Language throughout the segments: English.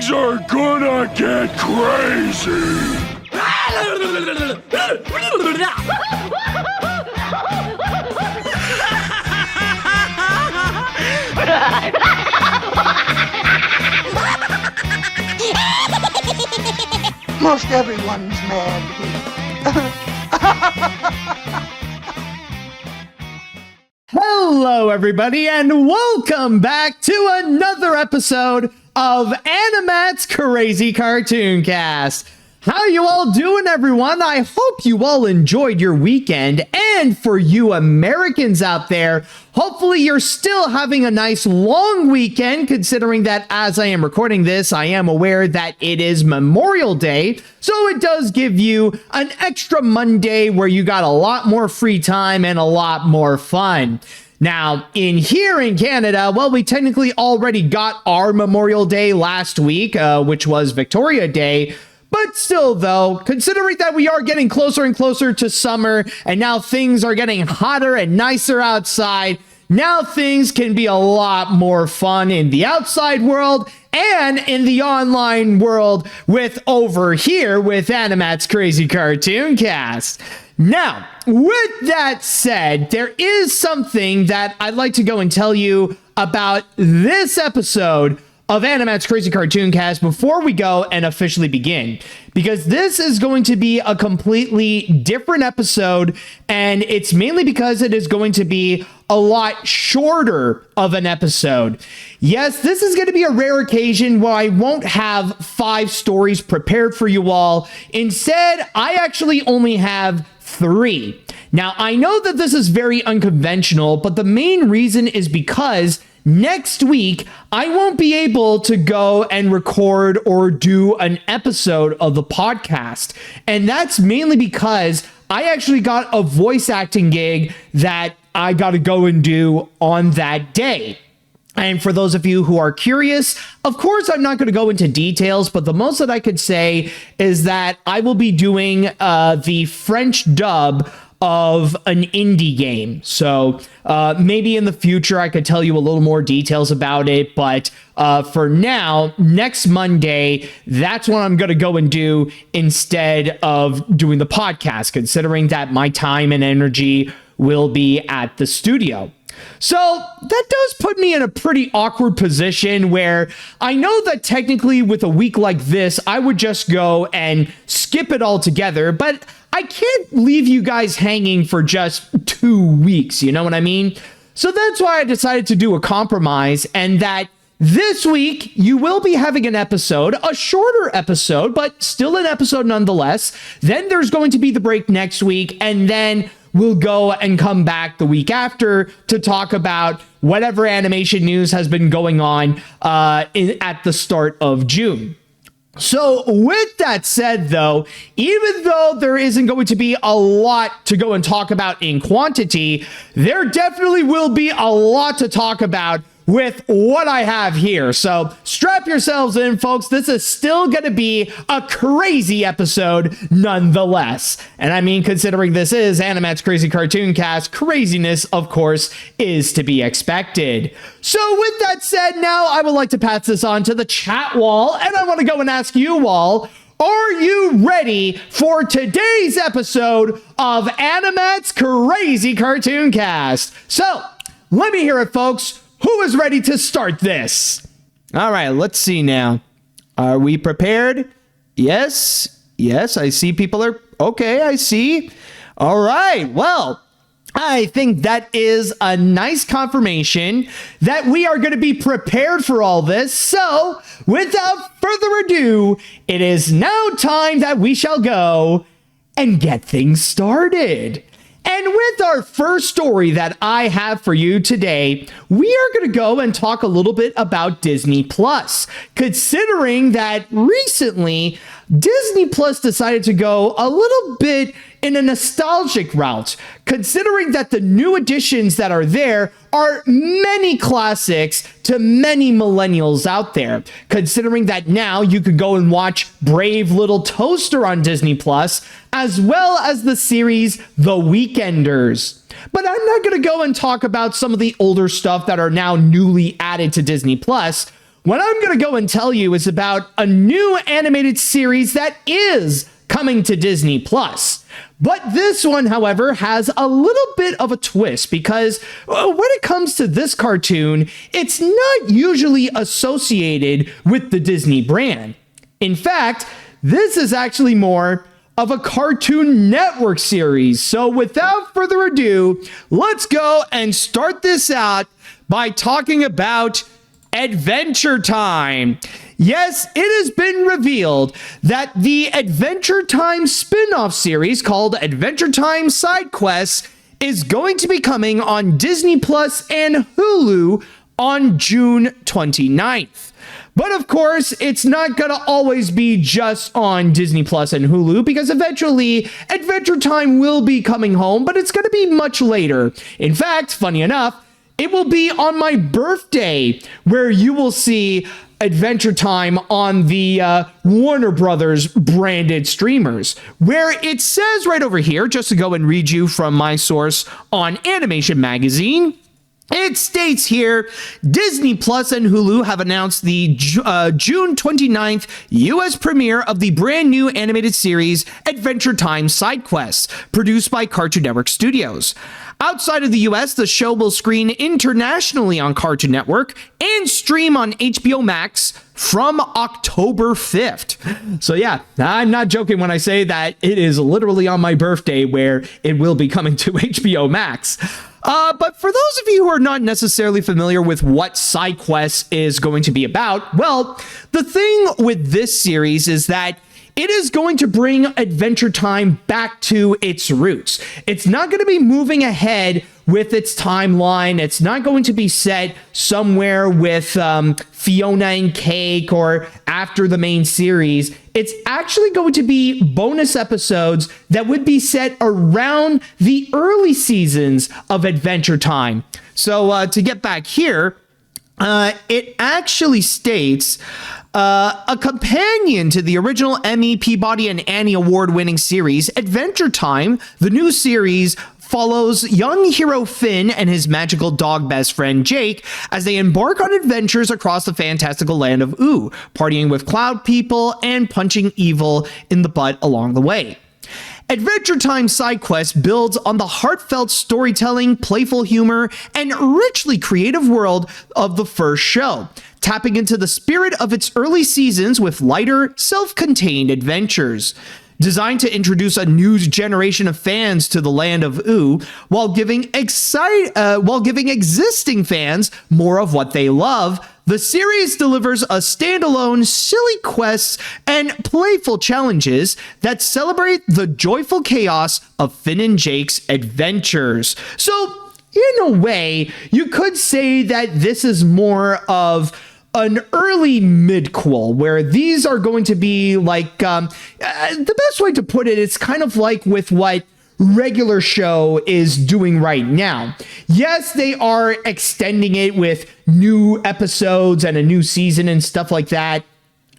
Things are gonna get crazy! Most everyone's mad here. Hello, everybody, and welcome back to another episode of AniMat's Crazy Cartoon Cast. How you all doing, everyone? I hope you all enjoyed your weekend, and for you Americans out there, hopefully you're still having a nice long weekend, considering that as I am recording this, I am aware that it is Memorial Day, so it does give you an extra Monday where you got a lot more free time and a lot more fun. Now, here in Canada, well, we technically already got our Memorial Day last week, which was Victoria Day. But still, though, considering that we are getting closer and closer to summer, and now things are getting hotter and nicer outside, now things can be a lot more fun in the outside world and in the online world over here with AniMat's Crazy Cartoon Cast. Now, with that said, there is something that I'd like to go and tell you about this episode of AniMat's Crazy Cartoon Cast before we go and officially begin, because this is going to be a completely different episode, and it's mainly because it is going to be a lot shorter of an episode. Yes, this is going to be a rare occasion where I won't have 5 stories prepared for you all. Instead, I actually only have 3. Now, I know that this is very unconventional, but the main reason is because next week, I won't be able to go and record or do an episode of the podcast. And that's mainly because I actually got a voice acting gig that I got to go and do on that day. And for those of you who are curious, of course, I'm not going to go into details, but the most that I could say is that I will be doing the French dub of an indie game. So maybe in the future I could tell you a little more details about it, but for now, next Monday, that's what I'm going to go and do instead of doing the podcast, considering that my time and energy will be at the studio. So that does put me in a pretty awkward position where I know that technically with a week like this, I would just go and skip it all together, but I can't leave you guys hanging for just 2 weeks, you know what I mean? So that's why I decided to do a compromise, and that this week you will be having an episode, a shorter episode, but still an episode nonetheless. Then there's going to be the break next week, and then we'll go and come back the week after to talk about whatever animation news has been going on at the start of June. So with that said, though, even though there isn't going to be a lot to go and talk about in quantity, there definitely will be a lot to talk about with what I have here. So strap yourselves in, folks. This is still going to be a crazy episode nonetheless. And I mean, considering this is AniMat's Crazy Cartoon Cast, craziness, of course, is to be expected. So with that said, now I would like to pass this on to the chat wall, and I want to go and ask you all, are you ready for today's episode of AniMat's Crazy Cartoon Cast? So let me hear it, folks. Who is ready to start this? All right, let's see now. Are we prepared? Yes. Yes, I see people are... Okay, I see. All right, well, I think that is a nice confirmation that we are going to be prepared for all this. So, without further ado, it is now time that we shall go and get things started. And with our first story that I have for you today, we are going to go and talk a little bit about Disney Plus, considering that recently Disney Plus decided to go a little bit in a nostalgic route, considering that the new additions that are there are many classics to many millennials out there, considering that now you could go and watch Brave Little Toaster on Disney Plus, as well as the series The Weekenders. But I'm not going to go and talk about some of the older stuff that are now newly added to Disney Plus. what I'm going to go and tell you is about a new animated series that is coming to Disney Plus. But this one, however, has a little bit of a twist because when it comes to this cartoon, it's not usually associated with the Disney brand. In fact, this is actually more of a Cartoon Network series. So without further ado, let's go and start this out by talking about Adventure Time. Yes, it has been revealed that the Adventure Time spin-off series called Adventure Time Side Quests is going to be coming on Disney Plus and Hulu on June 29th. But of course, it's not going to always be just on Disney Plus and Hulu because eventually Adventure Time will be coming home, but it's going to be much later. In fact, funny enough, it will be on my birthday where you will see Adventure Time on the Warner Brothers branded streamers, where it says right over here, just to go and read you from my source on Animation Magazine, it states here, Disney Plus and Hulu have announced the June 29th U.S. premiere of the brand new animated series Adventure Time Side Quests, produced by Cartoon Network Studios. Outside of the US, the show will screen internationally on Cartoon Network and stream on HBO Max from October 5th. So yeah, I'm not joking when I say that it is literally on my birthday where it will be coming to HBO Max. But for those of you who are not necessarily familiar with what Side Quests is going to be about, well, the thing with this series is that it is going to bring Adventure Time back to its roots. It's not going to be moving ahead with its timeline. It's not going to be set somewhere with Fiona and Cake or after the main series. It's actually going to be bonus episodes that would be set around the early seasons of Adventure Time. So to get back here, it actually states a companion to the original Emmy, Peabody, and Annie Award-winning series, Adventure Time, the new series follows young hero Finn and his magical dog best friend Jake as they embark on adventures across the fantastical land of Ooo, partying with cloud people and punching evil in the butt along the way. Adventure Time Side Quest builds on the heartfelt storytelling, playful humor, and richly creative world of the first show, tapping into the spirit of its early seasons with lighter, self-contained adventures. Designed to introduce a new generation of fans to the land of Ooo, while giving existing fans more of what they love, the series delivers a standalone, silly quests and playful challenges that celebrate the joyful chaos of Finn and Jake's adventures. So, in a way, you could say that this is more of an early midquel where these are going to be like the best way to put it, it's kind of like with what regular show is doing right now. Yes, they are extending it with new episodes and a new season and stuff like that.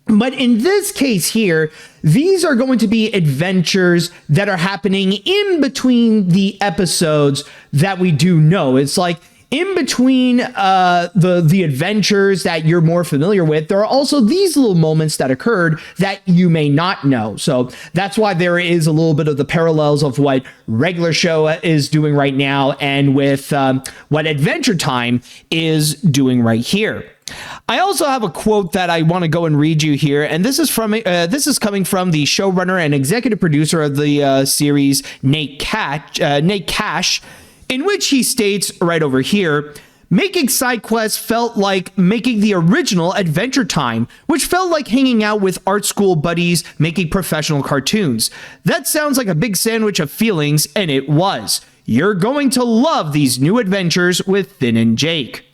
But in this case here, these are going to be adventures that are happening in between the episodes that we do know. It's like in between the adventures that you're more familiar with, there are also these little moments that occurred that you may not know. So that's why there is a little bit of the parallels of what regular show is doing right now and with what Adventure Time is doing right here. I also have a quote that I want to go and read you here, and this is coming from the showrunner and executive producer of the series, Nate Cash, in which he states right over here, making side quests felt like making the original Adventure Time, which felt like hanging out with art school buddies making professional cartoons. That sounds like a big sandwich of feelings, and it was. You're going to love these new adventures with Finn and Jake.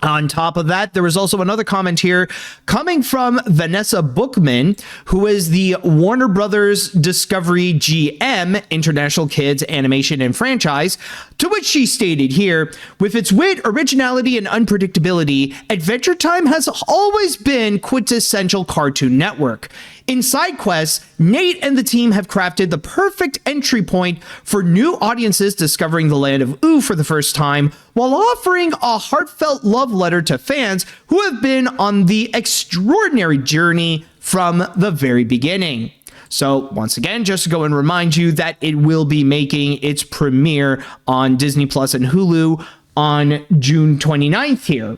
On top of that, there was also another comment here coming from Vanessa Bookman, who is the Warner Brothers Discovery GM, International Kids Animation and Franchise, to which she stated here, with its wit, originality, and unpredictability, Adventure Time has always been quintessential Cartoon Network. In side quests, Nate and the team have crafted the perfect entry point for new audiences discovering the land of Ooo for the first time, while offering a heartfelt love letter to fans who have been on the extraordinary journey from the very beginning. So once again, just to go and remind you that it will be making its premiere on Disney Plus and Hulu on June 29th here.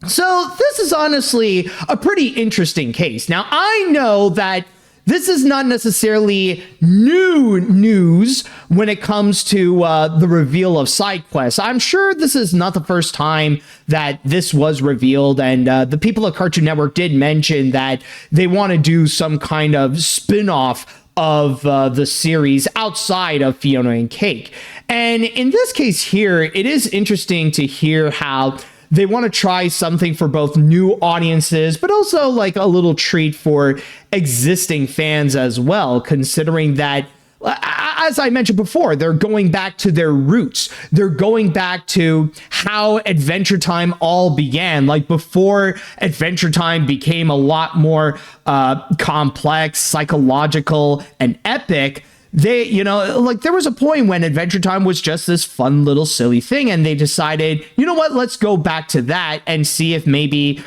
So this is honestly a pretty interesting case. Now, I know that this is not necessarily new news when it comes to the reveal of side quests. I'm sure this is not the first time that this was revealed, and the people at Cartoon Network did mention that they want to do some kind of spin-off of the series outside of Fiona and Cake. And in this case here, it is interesting to hear how they want to try something for both new audiences, but also like a little treat for existing fans as well, considering that, as I mentioned before, they're going back to their roots. They're going back to how Adventure Time all began. Like before Adventure Time became a lot more complex, psychological, and epic, there was a point when Adventure Time was just this fun little silly thing, and they decided, you know what, let's go back to that and see if maybe,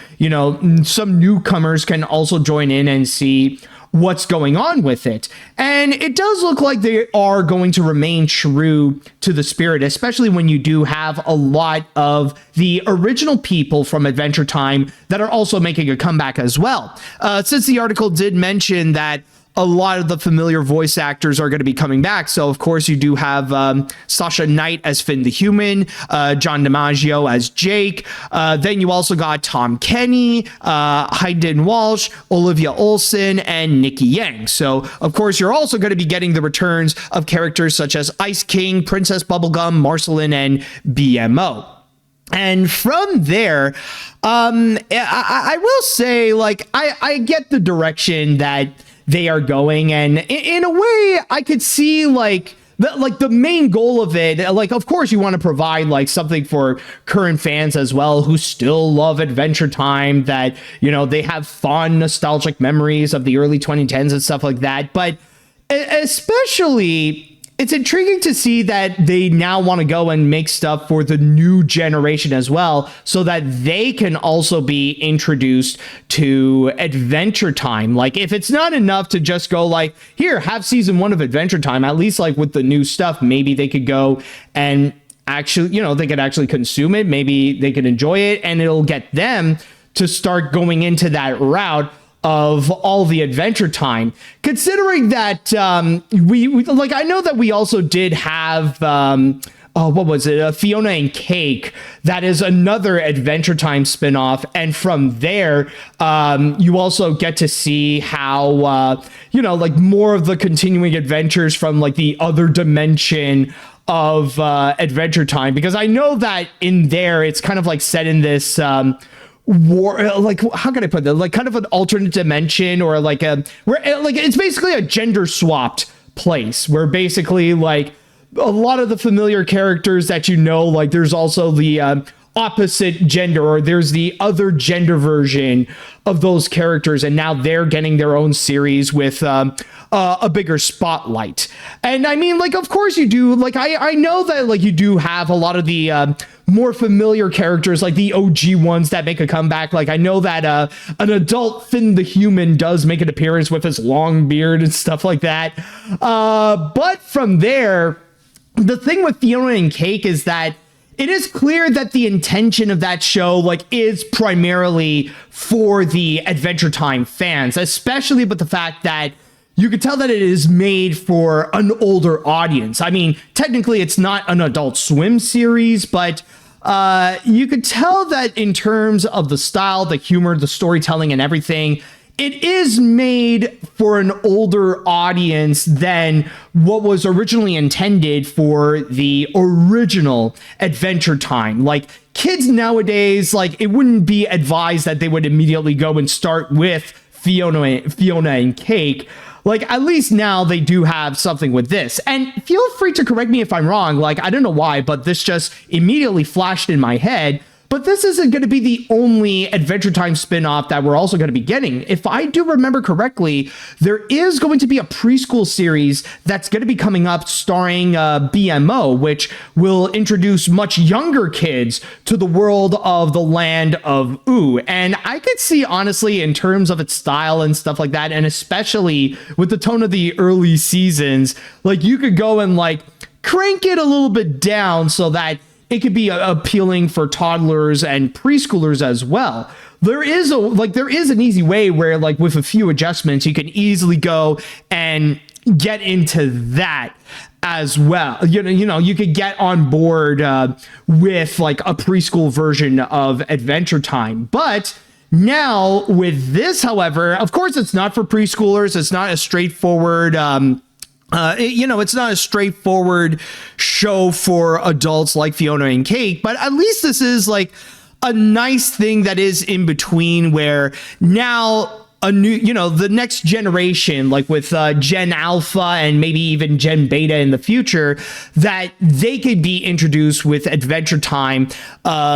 some newcomers can also join in and see what's going on with it. And it does look like they are going to remain true to the spirit, especially when you do have a lot of the original people from Adventure Time that are also making a comeback as well. Since the article did mention that a lot of the familiar voice actors are going to be coming back. So, of course, you do have Sasha Knight as Finn the Human, John DiMaggio as Jake. Then you also got Tom Kenny, Hayden Walsh, Olivia Olson, and Nikki Yang. So, of course, you're also going to be getting the returns of characters such as Ice King, Princess Bubblegum, Marceline, and BMO. And from there, I will say, I get the direction that they are going, and in a way I could see the main goal of it. Of course you want to provide something for current fans as well who still love Adventure Time, that they have fond nostalgic memories of the early 2010s and stuff like that. But especially, it's intriguing to see that they now want to go and make stuff for the new generation as well, so that they can also be introduced to Adventure Time. If it's not enough to just go here, have season 1 of Adventure Time, at least with the new stuff, maybe they could go and actually, they could actually consume it. Maybe they could enjoy it, and it'll get them to start going into that route of all the Adventure Time, considering that we I know that we also did have what was it, Fiona and Cake, that is another Adventure Time spinoff, and from there you also get to see how more of the continuing adventures from the other dimension of Adventure Time, because I know that in there it's kind of set in this war, how can I put that, kind of an alternate dimension, or where it's basically a gender swapped place, where basically a lot of the familiar characters that there's also the opposite gender, or there's the other gender version of those characters, and now they're getting their own series with a bigger spotlight. And I mean, of course you do, I know that you do have a lot of the more familiar characters, the OG ones that make a comeback. I know that an adult Finn the Human does make an appearance with his long beard and stuff like that. But from there, the thing with Fiona and Cake is that it is clear that the intention of that show is primarily for the Adventure Time fans, especially with the fact that you could tell that it is made for an older audience. I mean, technically it's not an Adult Swim series, but you could tell that in terms of the style, the humor, the storytelling, and everything, it is made for an older audience than what was originally intended for the original Adventure Time. Kids nowadays, it wouldn't be advised that they would immediately go and start with Fiona and Cake. At least now they do have something with this. And feel free to correct me if I'm wrong. I don't know why, but this just immediately flashed in my head. But this isn't going to be the only Adventure Time spin-off that we're also going to be getting. If I do remember correctly, there is going to be a preschool series that's going to be coming up starring BMO, which will introduce much younger kids to the world of the land of Ooh. And I could see, honestly, in terms of its style and stuff like that, and especially with the tone of the early seasons, like you could go and like crank it a little bit down so that it could be appealing for toddlers and preschoolers as well. There is an easy way where, like, with a few adjustments, you can easily go and get into that as well. You know, you could get on board with like a preschool version of Adventure Time. But now with this, however, of course, it's not for preschoolers. It's not a straightforward it's not a straightforward show for adults like Fiona and Cake, but at least this is like a nice thing that is in between, where now a new, the next generation, like with Gen Alpha and maybe even Gen Beta in the future, that they could be introduced with Adventure Time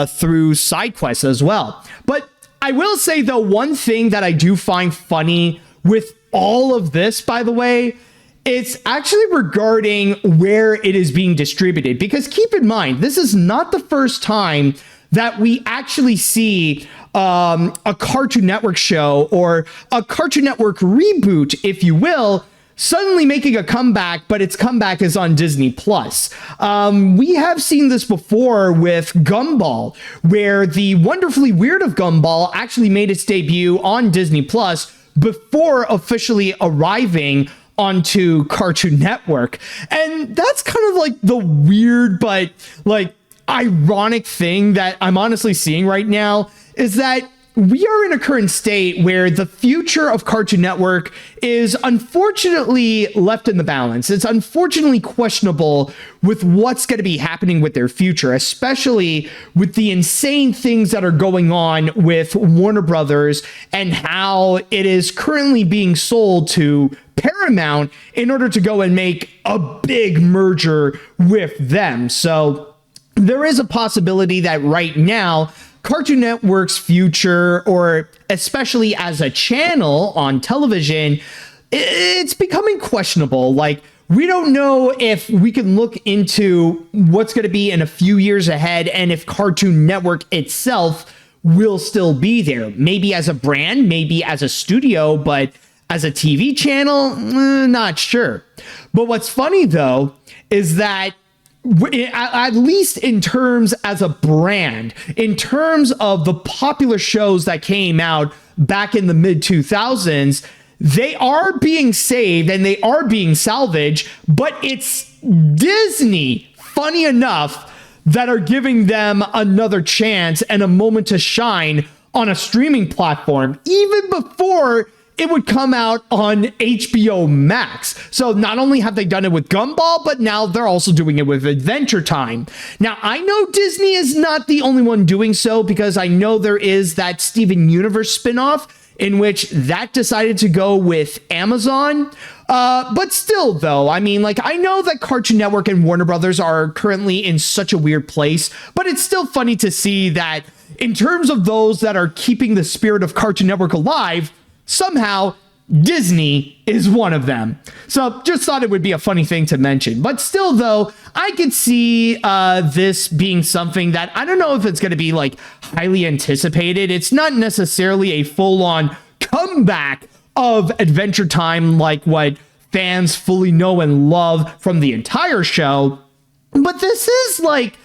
through side quests as well. But I will say, though, one thing that I do find funny with all of this, by the way, it's actually regarding where it is being distributed. Because keep in mind, this is not the first time that we actually see a Cartoon Network show or a Cartoon Network reboot, if you will, suddenly making a comeback, but its comeback is on Disney Plus. We have seen this before with Gumball, where the Wonderfully Weird of Gumball actually made its debut on Disney Plus before officially arriving onto Cartoon Network. And that's kind of like the weird but like ironic thing that I'm honestly seeing right now, is that we are in a current state where the future of Cartoon Network is unfortunately left in the balance. It's unfortunately questionable with what's going to be happening with their future, especially with the insane things that are going on with Warner Brothers and how it is currently being sold to Paramount in order to go and make a big merger with them. So there is a possibility that right now Cartoon Network's future, or especially as a channel on television, it's becoming questionable. Like, we don't know if we can look into what's going to be in a few years ahead and if Cartoon Network itself will still be there. Maybe as a brand, maybe as a studio, but as a TV channel, not sure. But what's funny, though, is that at least in terms as a brand, in terms of the popular shows that came out back in the mid 2000s, they are being saved and they are being salvaged, but it's Disney, funny enough, that are giving them another chance and a moment to shine on a streaming platform, even before it would come out on HBO Max. So not only have they done it with Gumball, but now they're also doing it with Adventure Time. Now, I know Disney is not the only one doing so, because I know there is that Steven Universe spinoff in which that decided to go with Amazon. But still, though, I mean, like, I know that Cartoon Network and Warner Brothers are currently in such a weird place, but it's still funny to see that in terms of those that are keeping the spirit of Cartoon Network alive, somehow Disney is one of them. So just thought it would be a funny thing to mention. But still, though, I could see this being something that I don't know if it's going to be like highly anticipated. It's not necessarily a full-on comeback of Adventure Time like what fans fully know and love from the entire show. But this is like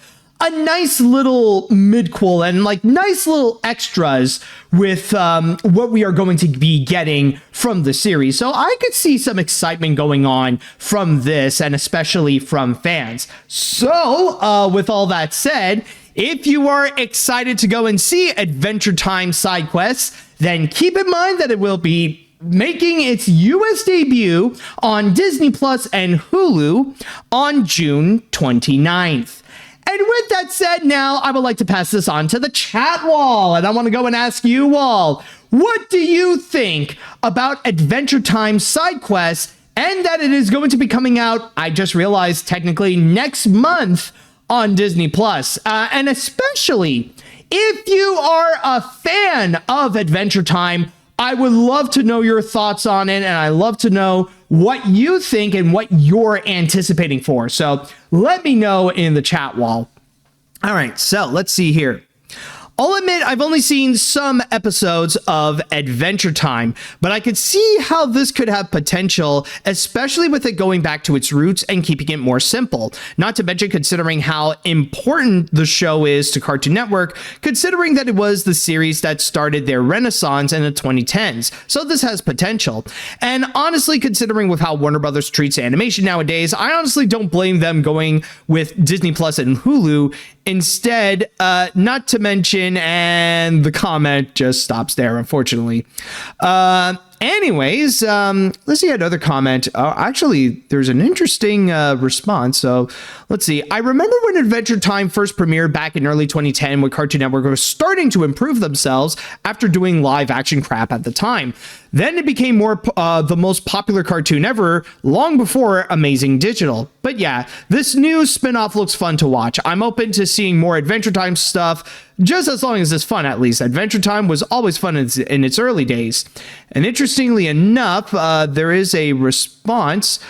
a nice little midquel and like nice little extras with what we are going to be getting from the series. So I could see some excitement going on from this, and especially from fans. So with all that said, if you are excited to go and see Adventure Time side quests, then keep in mind that it will be making its US debut on Disney Plus and Hulu on June 29th. And with that said, now I would like to pass this on to the chat wall, and I want to go and ask you all, what do you think about Adventure Time side quests, and that it is going to be coming out, I just realized, technically next month on Disney Plus, and especially If you are a fan of Adventure Time, I would love to know your thoughts on it, and I love to know what you think and what you're anticipating for. So let me know in the chat wall. All right, so let's see here. I'll admit I've only seen some episodes of Adventure Time, but I could see how this could have potential, especially with it going back to its roots and keeping it more simple. Not to mention considering how important the show is to Cartoon Network, considering that it was the series that started their renaissance in the 2010s. So this has potential. And honestly, considering with how Warner Brothers treats animation nowadays, I honestly don't blame them going with Disney Plus and Hulu instead, not to mention, and the comment just stops there, unfortunately. Anyways, let's see another comment. Actually, there's an interesting response. So let's see. I remember when Adventure Time first premiered back in early 2010 when Cartoon Network was starting to improve themselves after doing live action crap at the time. Then it became the most popular cartoon ever, long before Amazing Digital. But yeah, this new spin-off looks fun to watch. I'm open to seeing more Adventure Time stuff, just as long as it's fun, at least. Adventure Time was always fun in its early days. And interestingly enough, there is a response,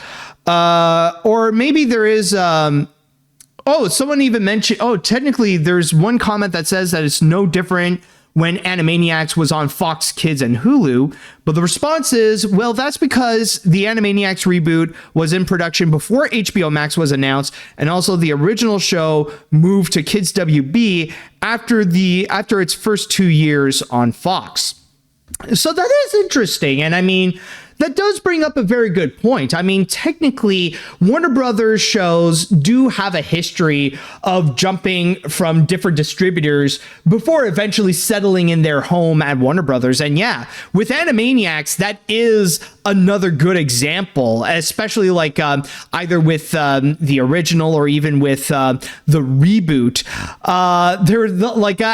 or maybe there is... someone even mentioned... technically, there's one comment that says that it's no different when Animaniacs was on Fox Kids and Hulu, but the response is, well, that's because the Animaniacs reboot was in production before HBO Max was announced, and also the original show moved to Kids WB after its first 2 years on Fox. So that is interesting, and I mean, that does bring up a very good point. I mean, technically, Warner Brothers shows do have a history of jumping from different distributors before eventually settling in their home at Warner Brothers. And yeah, with Animaniacs, that is another good example, especially like either with the original or even with the reboot.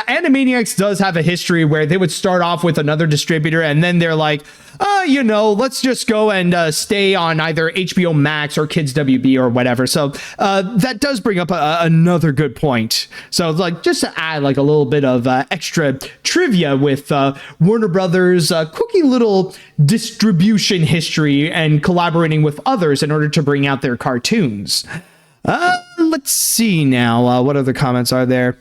Animaniacs does have a history where they would start off with another distributor and then they're like, let's just go and stay on either HBO Max or Kids WB or whatever. So that does bring up another good point. So like just to add like a little bit of extra trivia with Warner Brothers' quirky little distribution history and collaborating with others in order to bring out their cartoons. Let's see now. What other comments are there?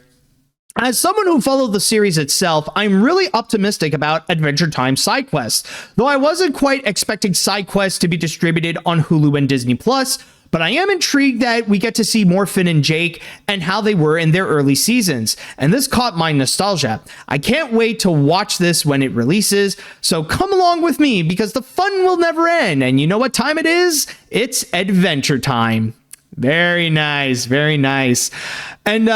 As someone who followed the series itself, I'm really optimistic about Adventure Time side quests, though I wasn't quite expecting side quests to be distributed on Hulu and Disney Plus, but I am intrigued that we get to see more Finn and Jake and how they were in their early seasons, and this caught my nostalgia. I can't wait to watch this when it releases, so come along with me because the fun will never end, and you know what time it is? It's Adventure Time. Very nice, very nice. And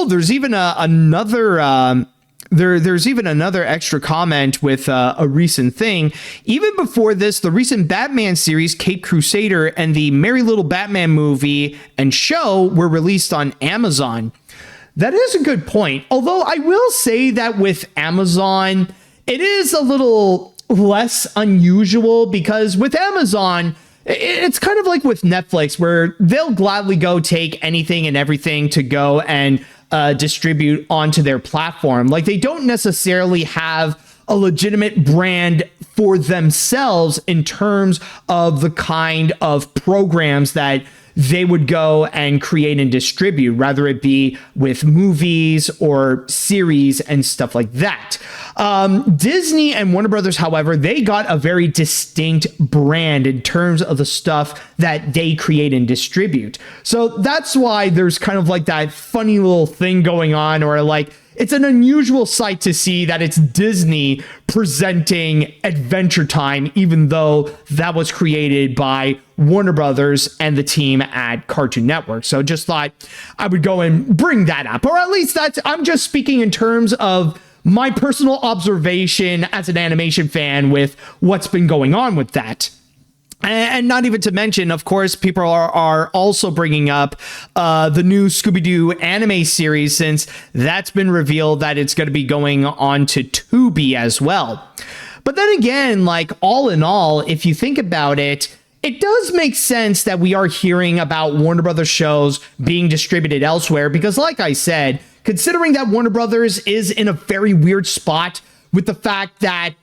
there's even another there's even another extra comment with a recent thing. Even before this, the recent Batman series Cape Crusader and the Merry Little Batman movie and show were released on Amazon. That is a good point. Although I will say that with Amazon, it is a little less unusual because with Amazon, it's kind of like with Netflix, where they'll gladly go take anything and everything to go and distribute onto their platform. Like they don't necessarily have a legitimate brand for themselves in terms of the kind of programs that they would go and create and distribute, rather it be with movies or series and stuff like that. Disney and Warner Brothers, however, they got a very distinct brand in terms of the stuff that they create and distribute. So that's why there's kind of like that funny little thing going on, or like, it's an unusual sight to see that it's Disney presenting Adventure Time, even though that was created by Warner Brothers and the team at Cartoon Network. So just thought I would go and bring that up, or at least I'm just speaking in terms of my personal observation as an animation fan with what's been going on with that. And not even to mention, of course, people are also bringing up the new Scooby-Doo anime series, since that's been revealed that it's going to be going on to Tubi as well. But then again, like all in all, if you think about it, it does make sense that we are hearing about Warner Brothers shows being distributed elsewhere because, like I said, considering that Warner Brothers is in a very weird spot with the fact that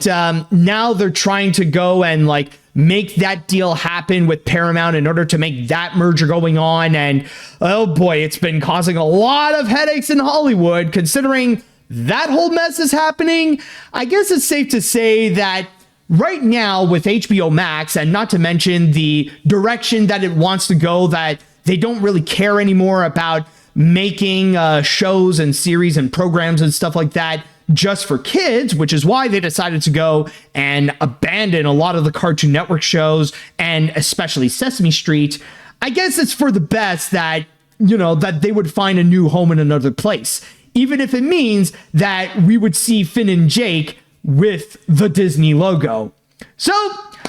now they're trying to go and like make that deal happen with Paramount in order to make that merger going on. And oh boy, it's been causing a lot of headaches in Hollywood considering that whole mess is happening. I guess it's safe to say that right now with HBO Max, and not to mention the direction that it wants to go, that they don't really care anymore about making shows and series and programs and stuff like that just for kids, which is why they decided to go and abandon a lot of the Cartoon Network shows and especially Sesame Street. I guess it's for the best that, you know, that they would find a new home in another place, even if it means that we would see Finn and Jake with the Disney logo. So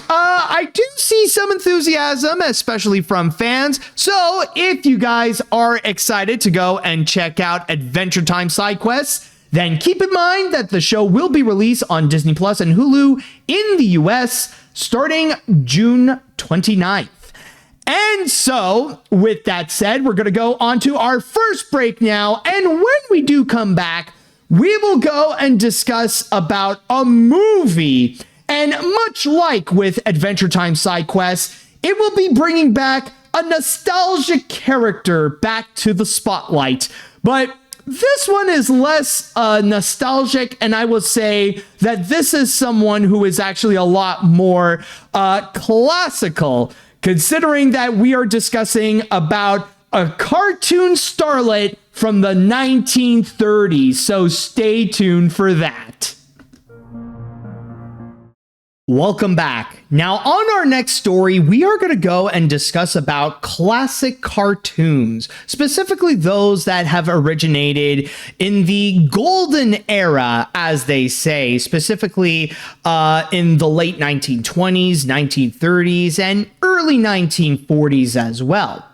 I do see some enthusiasm, especially from fans. So if you guys are excited to go and check out Adventure Time side quests, then keep in mind that the show will be released on Disney Plus and Hulu in the US starting June 29th. And so, with that said, we're going to go on to our first break now. And when we do come back, we will go and discuss about a movie. And much like with Adventure Time side quests, it will be bringing back a nostalgic character back to the spotlight. But this one is less nostalgic, and I will say that this is someone who is actually a lot more classical, considering that we are discussing about a cartoon starlet from the 1930s. So stay tuned for that. Welcome back. Now, on our next story, we are going to go and discuss about classic cartoons, specifically those that have originated in the golden era, as they say, specifically in the late 1920s, 1930s, and early 1940s as well.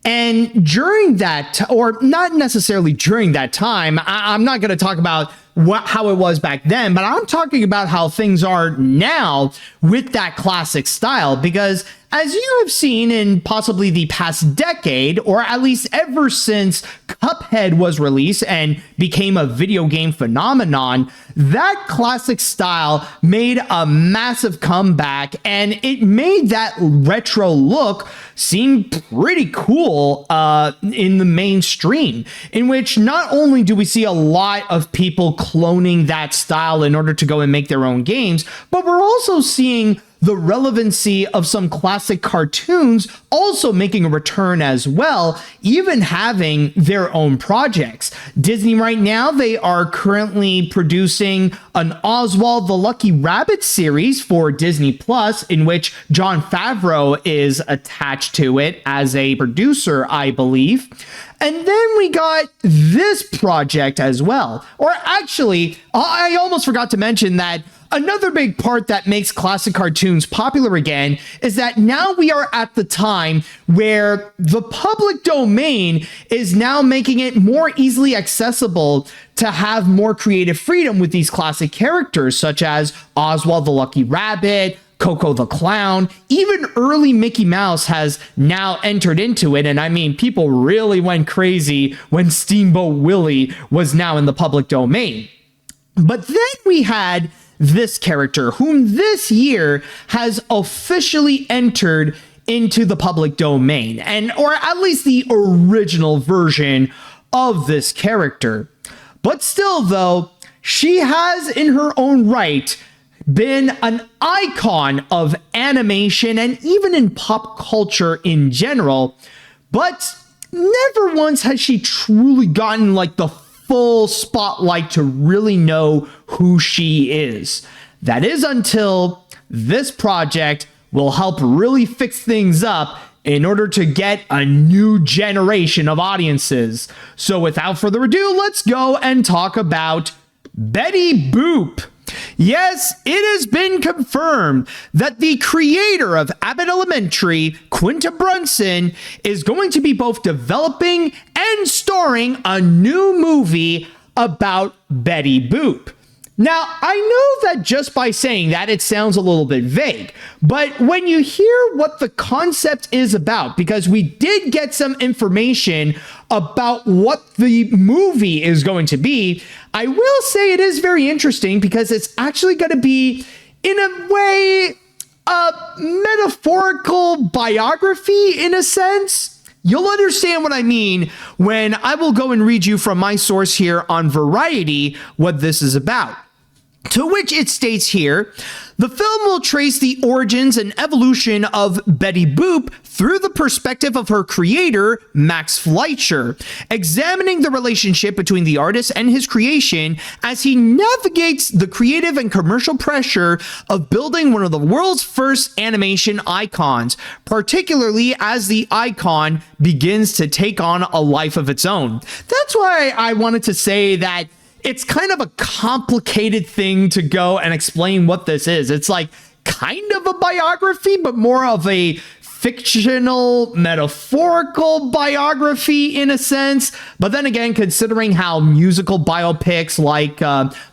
And during that, or not necessarily during that time, I'm not going to talk about how it was back then, but I'm talking about how things are now with that classic style, because as you have seen in possibly the past decade, or at least ever since Cuphead was released and became a video game phenomenon, that classic style made a massive comeback, and it made that retro look seem pretty cool in the mainstream, in which not only do we see a lot of people cloning that style in order to go and make their own games, but we're also seeing the relevancy of some classic cartoons also making a return as well, even having their own projects. Disney right now, they are currently producing an Oswald the Lucky Rabbit series for Disney Plus, in which Jon Favreau is attached to it as a producer, I believe. And then we got this project as well. Or actually, I almost forgot to mention that another big part that makes classic cartoons popular again is that now we are at the time where the public domain is now making it more easily accessible to have more creative freedom with these classic characters, such as Oswald the Lucky Rabbit, Coco the Clown, even early Mickey Mouse has now entered into it. And I mean, people really went crazy when Steamboat Willie was now in the public domain. But then we had this character, whom this year has officially entered into the public domain, and or at least the original version of this character. But still, though, she has in her own right been an icon of animation and even in pop culture in general, but never once has she truly gotten like the full spotlight to really know who she is. That is until this project will help really fix things up in order to get a new generation of audiences. So without further ado, let's go and talk about Betty Boop. Yes, it has been confirmed that the creator of Abbott Elementary, Quinta Brunson, is going to be both developing and starring a new movie about Betty Boop. Now, I know that just by saying that, it sounds a little bit vague, but when you hear what the concept is about, because we did get some information about what the movie is going to be, I will say it is very interesting because it's actually going to be, in a way, a metaphorical biography in a sense. You'll understand what I mean when I will go and read you from my source here on Variety what this is about. To which it states here, the film will trace the origins and evolution of Betty Boop through the perspective of her creator, Max Fleischer, examining the relationship between the artist and his creation as he navigates the creative and commercial pressure of building one of the world's first animation icons, particularly as the icon begins to take on a life of its own. That's why I wanted to say that it's kind of a complicated thing to go and explain what this is. It's like kind of a biography, but more of a fictional, metaphorical biography in a sense. But then again, considering how musical biopics like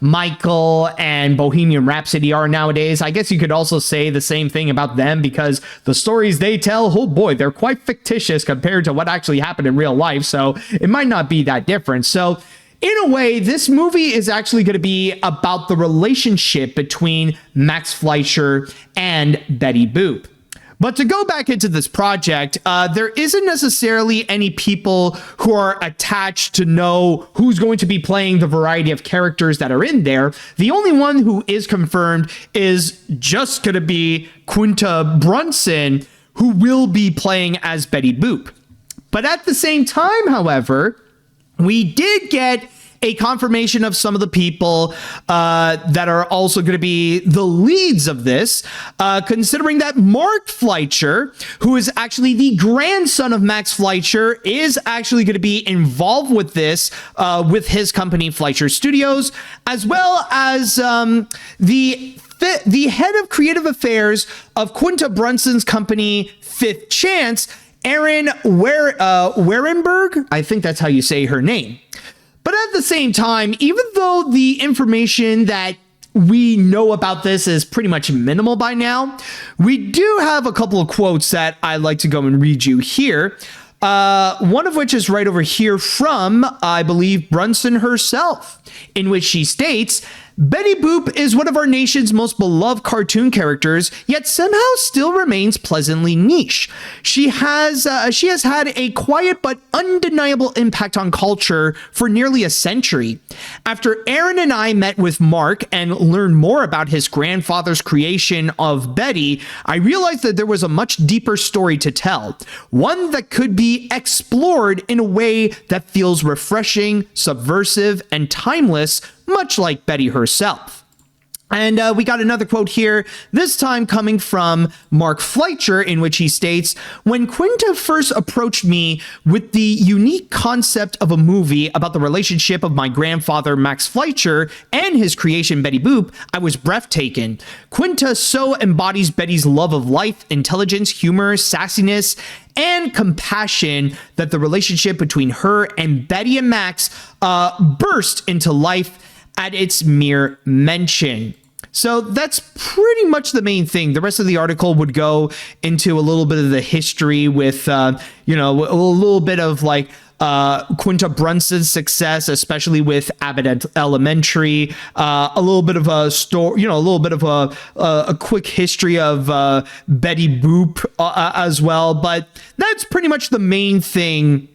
Michael and Bohemian Rhapsody are nowadays, I guess you could also say the same thing about them because the stories they tell, oh boy, they're quite fictitious compared to what actually happened in real life. So it might not be that different. So in a way, this movie is actually going to be about the relationship between Max Fleischer and Betty Boop. But to go back into this project, there isn't necessarily any people who are attached to know who's going to be playing the variety of characters that are in there. The only one who is confirmed is just going to be Quinta Brunson, who will be playing as Betty Boop. But at the same time, however, we did get a confirmation of some of the people that are also going to be the leads of this, considering that Mark Fleischer, who is actually the grandson of Max Fleischer, is actually going to be involved with this with his company Fleischer Studios, as well as the head of creative affairs of Quinta Brunson's company Fifth Chance, Erin Werenberg. I think that's how you say her name. But at the same time, even though the information that we know about this is pretty much minimal by now, we do have a couple of quotes that I'd like to go and read you here. One of which is right over here from, I believe, Brunson herself, in which she states, Betty Boop is one of our nation's most beloved cartoon characters, yet somehow still remains pleasantly niche. She has had a quiet but undeniable impact on culture for nearly a century. After Aaron and I met with Mark and learned more about his grandfather's creation of Betty, I realized that there was a much deeper story to tell, one that could be explored in a way that feels refreshing, subversive, and timeless, much like Betty herself. And we got another quote here, this time coming from Mark Fleischer, in which he states, when Quinta first approached me with the unique concept of a movie about the relationship of my grandfather, Max Fleischer, and his creation, Betty Boop, I was breathtaken. Quinta so embodies Betty's love of life, intelligence, humor, sassiness, and compassion that the relationship between her and Betty and Max burst into life at its mere mention. So that's pretty much the main thing. The rest of the article would go into a little bit of the history with, a little bit of like Quinta Brunson's success, especially with Abbott Elementary, a little bit of a story, a little bit of a quick history of Betty Boop as well. But that's pretty much the main thing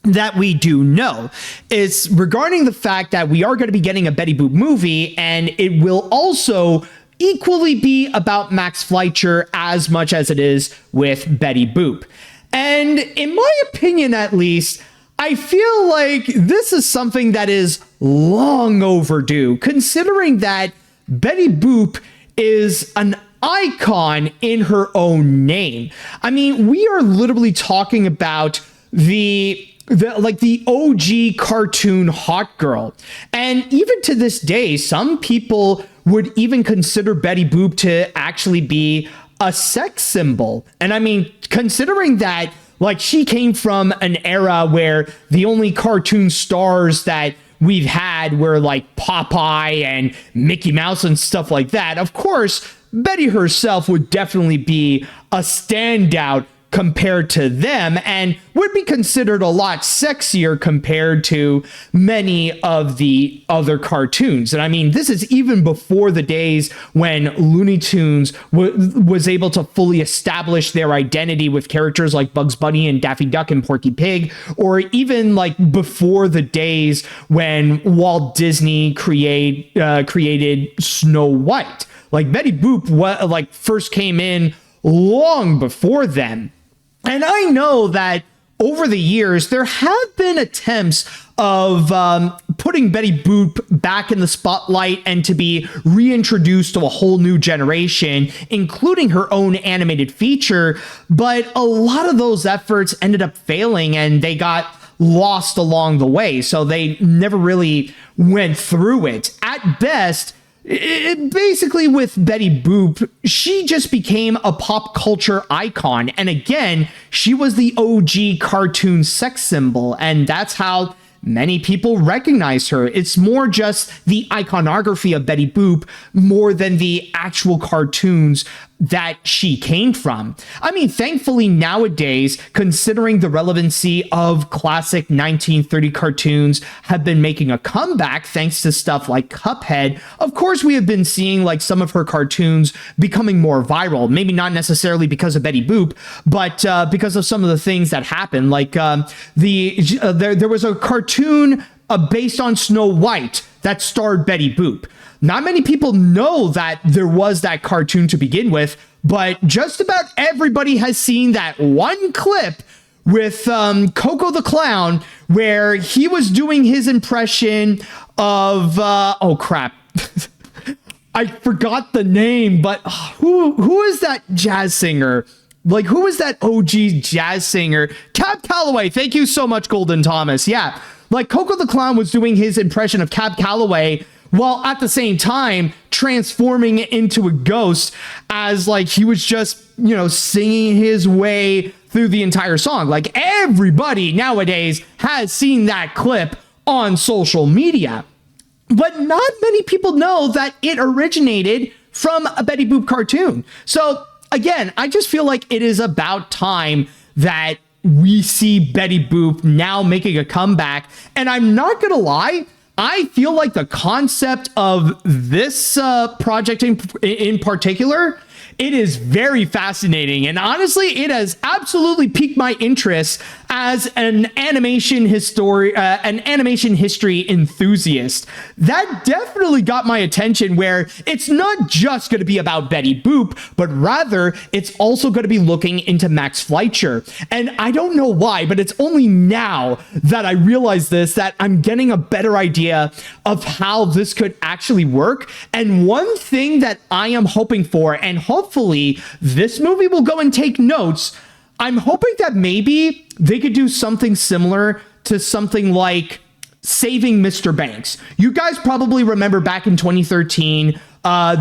that we do know. Is regarding the fact that we are going to be getting a Betty Boop movie, and it will also equally be about Max Fleischer as much as it is with Betty Boop. And in my opinion, at least, I feel like this is something that is long overdue, considering that Betty Boop is an icon in her own name. I mean, we are literally talking about the OG cartoon hot girl. And even to this day, some people would even consider Betty Boop to actually be a sex symbol. And I mean, considering that, like, she came from an era where the only cartoon stars that we've had where like Popeye and Mickey Mouse and stuff like that, of course, Betty herself would definitely be a standout compared to them and would be considered a lot sexier compared to many of the other cartoons. And I mean, this is even before the days when Looney Tunes was able to fully establish their identity with characters like Bugs Bunny and Daffy Duck and Porky Pig, or even like before the days when Walt Disney created Snow White. Like Betty Boop first came in long before them. And I know that over the years, there have been attempts of putting Betty Boop back in the spotlight and to be reintroduced to a whole new generation, including her own animated feature. But a lot of those efforts ended up failing and they got lost along the way. So they never really went through it. At best, basically with Betty Boop, she just became a pop culture icon. And again, she was the OG cartoon sex symbol. And that's how many people recognize her. It's more just the iconography of Betty Boop more than the actual cartoons that she came from. I mean, thankfully nowadays, considering the relevancy of classic 1930 cartoons have been making a comeback thanks to stuff like Cuphead, of course we have been seeing like some of her cartoons becoming more viral. Maybe not necessarily because of Betty Boop, but because of some of the things that happened. Like there was a cartoon based on Snow White that starred Betty Boop. Not many people know that there was that cartoon to begin with, but just about everybody has seen that one clip with Coco the Clown where he was doing his impression of, oh crap, I forgot the name, but who is that jazz singer? Like, who is that OG jazz singer? Cab Calloway. Thank you so much, Golden Thomas. Yeah, like Coco the Clown was doing his impression of Cab Calloway while at the same time transforming into a ghost as like he was just, singing his way through the entire song. Like everybody nowadays has seen that clip on social media. But not many people know that it originated from a Betty Boop cartoon. So again, I just feel like it is about time that we see Betty Boop now making a comeback. And I'm not going to lie, I feel like the concept of this project in particular, it is very fascinating. And honestly, it has absolutely piqued my interest as an animation history enthusiast. That definitely got my attention, where it's not just going to be about Betty Boop, but rather it's also going to be looking into Max Fleischer. And I don't know why, but it's only now that I realize this, that I'm getting a better idea of how this could actually work. And one thing that I am hoping for, and hopefully this movie will go and take notes, I'm hoping that maybe they could do something similar to something like Saving Mr. Banks. You guys probably remember back in 2013,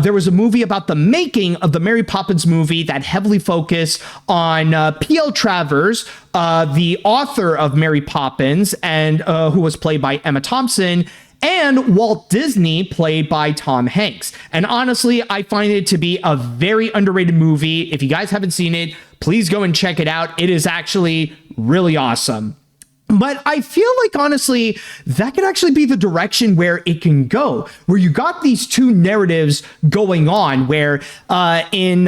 there was a movie about the making of the Mary Poppins movie that heavily focused on P.L. Travers, the author of Mary Poppins, and who was played by Emma Thompson, and Walt Disney, played by Tom Hanks. And honestly, I find it to be a very underrated movie. If you guys haven't seen it, please go and check it out. It is actually really awesome. But I feel like, honestly, that could actually be the direction where it can go, where you got these two narratives going on, where in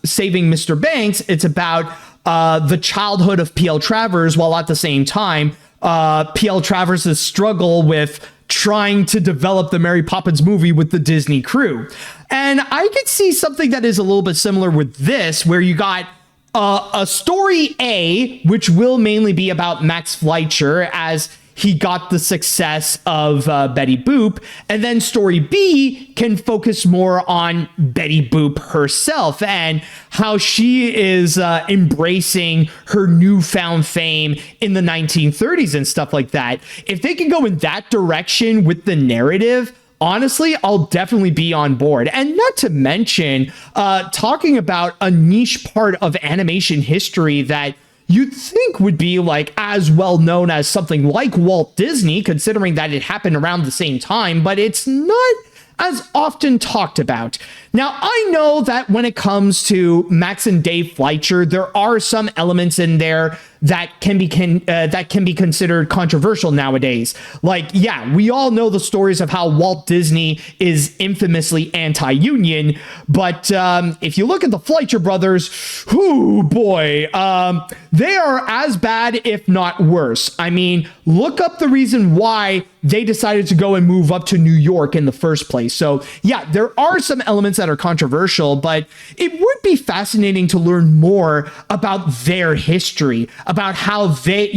Saving Mr. Banks, it's about the childhood of P.L. Travers, while at the same time, P.L. Travers' struggle with trying to develop the Mary Poppins movie with the Disney crew. And I could see something that is a little bit similar with this, where you got a story A, which will mainly be about Max Fleischer as he got the success of Betty Boop. And then story B can focus more on Betty Boop herself and how she is embracing her newfound fame in the 1930s and stuff like that. If they can go in that direction with the narrative, honestly, I'll definitely be on board. And not to mention, talking about a niche part of animation history that you'd think would be like as well known as something like Walt Disney, considering that it happened around the same time, but it's not as often talked about. Now, I know that when it comes to Max and Dave Fleischer, there are some elements in there that can be considered controversial nowadays. Like, yeah, we all know the stories of how Walt Disney is infamously anti-union, but if you look at the Fleischer brothers, whoo boy, they are as bad, if not worse. I mean, look up the reason why they decided to go and move up to New York in the first place. So yeah, there are some elements that are controversial, but it would be fascinating to learn more about their history, about how they,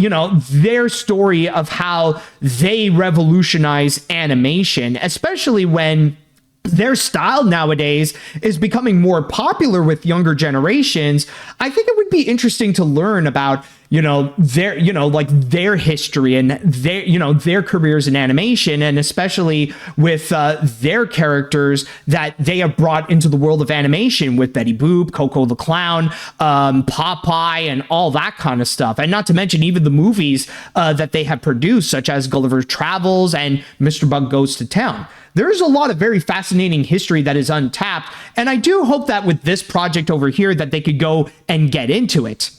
their story of how they revolutionized animation, especially when their style nowadays is becoming more popular with younger generations. I think it would be interesting to learn about, their history and their careers in animation, and especially with their characters that they have brought into the world of animation with Betty Boop, Coco the Clown, Popeye, and all that kind of stuff. And not to mention even the movies that they have produced, such as Gulliver's Travels and Mr. Bug Goes to Town. There's a lot of very fascinating history that is untapped, and I do hope that with this project over here that they could go and get into it.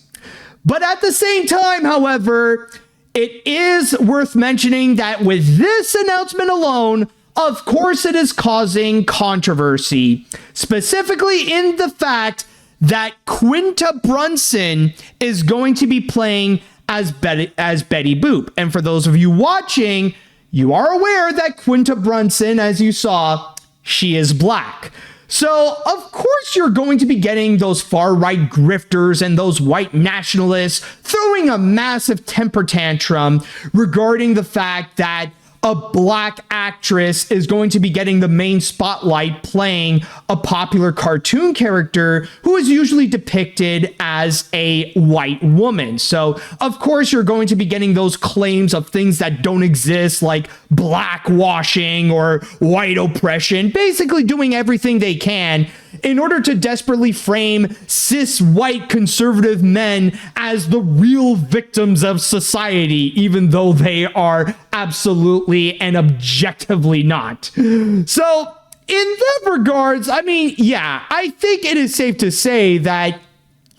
But at the same time, however, it is worth mentioning that with this announcement alone, of course it is causing controversy, specifically in the fact that Quinta Brunson is going to be playing as Betty Boop. And for those of you watching, you are aware that Quinta Brunson, as you saw, she is black. So, of course, you're going to be getting those far-right grifters and those white nationalists throwing a massive temper tantrum regarding the fact that a black actress is going to be getting the main spotlight playing a popular cartoon character who is usually depicted as a white woman. So, of course, you're going to be getting those claims of things that don't exist, like blackwashing or white oppression, basically doing everything they can in order to desperately frame cis white conservative men as the real victims of society, even though they are absolutely and objectively not. So, in that regards, I mean, yeah, I think it is safe to say that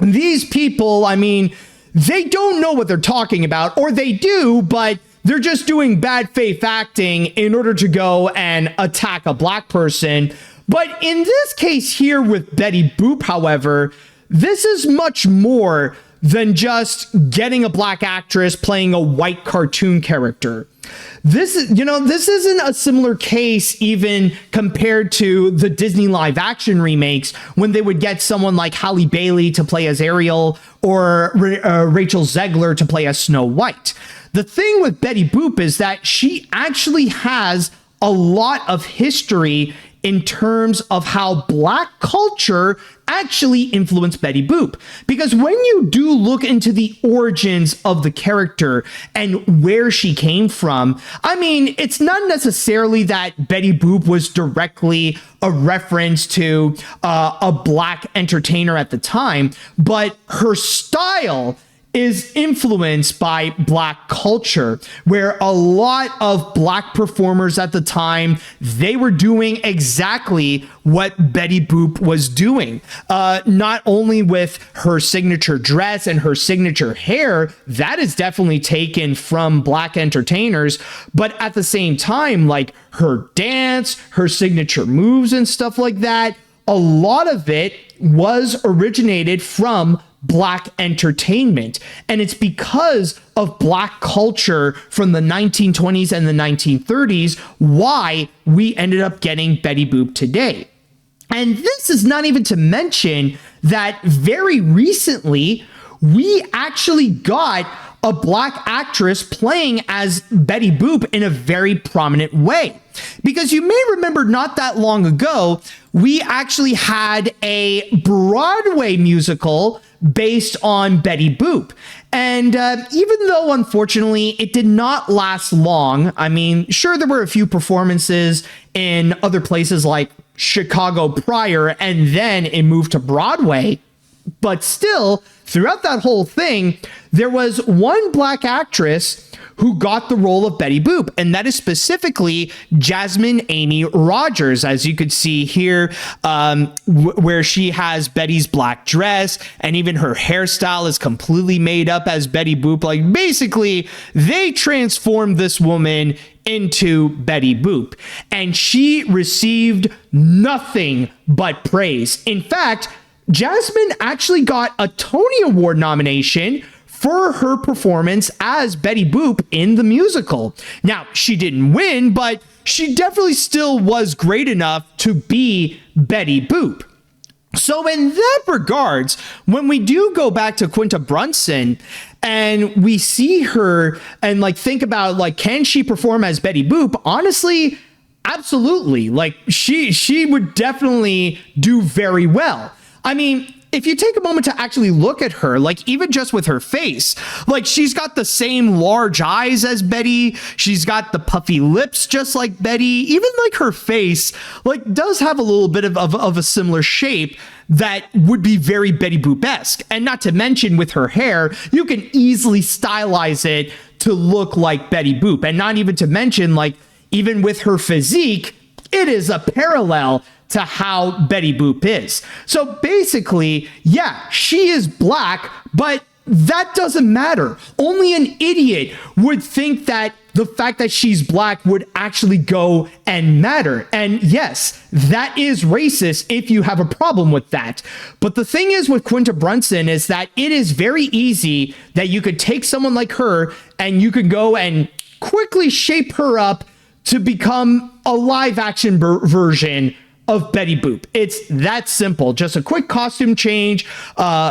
these people, I mean, they don't know what they're talking about, or they do, but they're just doing bad faith acting in order to go and attack a black person. But in this case here with Betty Boop, however, this is much more than just getting a black actress playing a white cartoon character. This isn't a similar case even compared to the Disney live action remakes when they would get someone like Halle Bailey to play as Ariel or Rachel Zegler to play as Snow White. The thing with Betty Boop is that she actually has a lot of history in terms of how black culture actually influenced Betty Boop. Because when you do look into the origins of the character and where she came from, I mean, it's not necessarily that Betty Boop was directly a reference to a black entertainer at the time, but her style is influenced by black culture, where a lot of black performers at the time, they were doing exactly what Betty Boop was doing. Not only with her signature dress and her signature hair, that is definitely taken from black entertainers, but at the same time, like her dance, her signature moves and stuff like that, a lot of it was originated from black entertainment. And it's because of black culture from the 1920s and the 1930s why we ended up getting Betty Boop today. And this is not even to mention that very recently we actually got a black actress playing as Betty Boop in a very prominent way. Because you may remember not that long ago, we actually had a Broadway musical based on Betty Boop. And even though, unfortunately, it did not last long, I mean, sure, there were a few performances in other places like Chicago prior, and then it moved to Broadway. But still, throughout that whole thing, there was one black actress who got the role of Betty Boop, and that is specifically Jasmine Amy Rogers, as you could see here, where she has Betty's black dress, and even her hairstyle is completely made up as Betty Boop. Like, basically, they transformed this woman into Betty Boop, and she received nothing but praise. In fact, Jasmine actually got a Tony Award nomination for her performance as Betty Boop in the musical. Now, she didn't win, but she definitely still was great enough to be Betty Boop. So in that regards, when we do go back to Quinta Brunson and we see her and like think about like, can she perform as Betty Boop? Honestly, absolutely. Like she would definitely do very well. I mean, if you take a moment to actually look at her, like even just with her face, like she's got the same large eyes as Betty. She's got the puffy lips just like Betty. Even like her face, like does have a little bit of a similar shape that would be very Betty Boop-esque. And not to mention with her hair, you can easily stylize it to look like Betty Boop. And not even to mention, like even with her physique, it is a parallel to how Betty Boop is. So basically, yeah, she is black, but that doesn't matter. Only an idiot would think that the fact that she's black would actually go and matter. And yes, that is racist if you have a problem with that. But the thing is with Quinta Brunson is that it is very easy that you could take someone like her and you could go and quickly shape her up to become a live action version of Betty Boop. It's that simple. Just a quick costume change,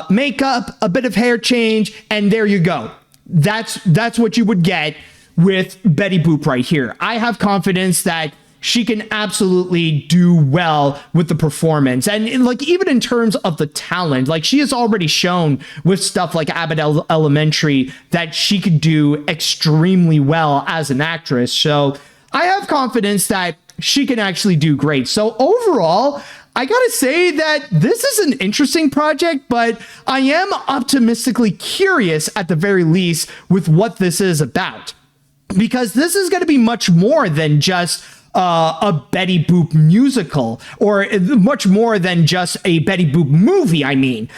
makeup, a bit of hair change, and there you go. That's what you would get with Betty Boop right here. I have confidence that she can absolutely do well with the performance. And like, even in terms of the talent, like she has already shown with stuff like Abbott Elementary that she could do extremely well as an actress. So I have confidence that she can actually do great. So overall, I gotta say that this is an interesting project, but I am optimistically curious at the very least with what this is about. Because this is going to be much more than just a Betty Boop musical, or much more than just a Betty Boop movie, I mean.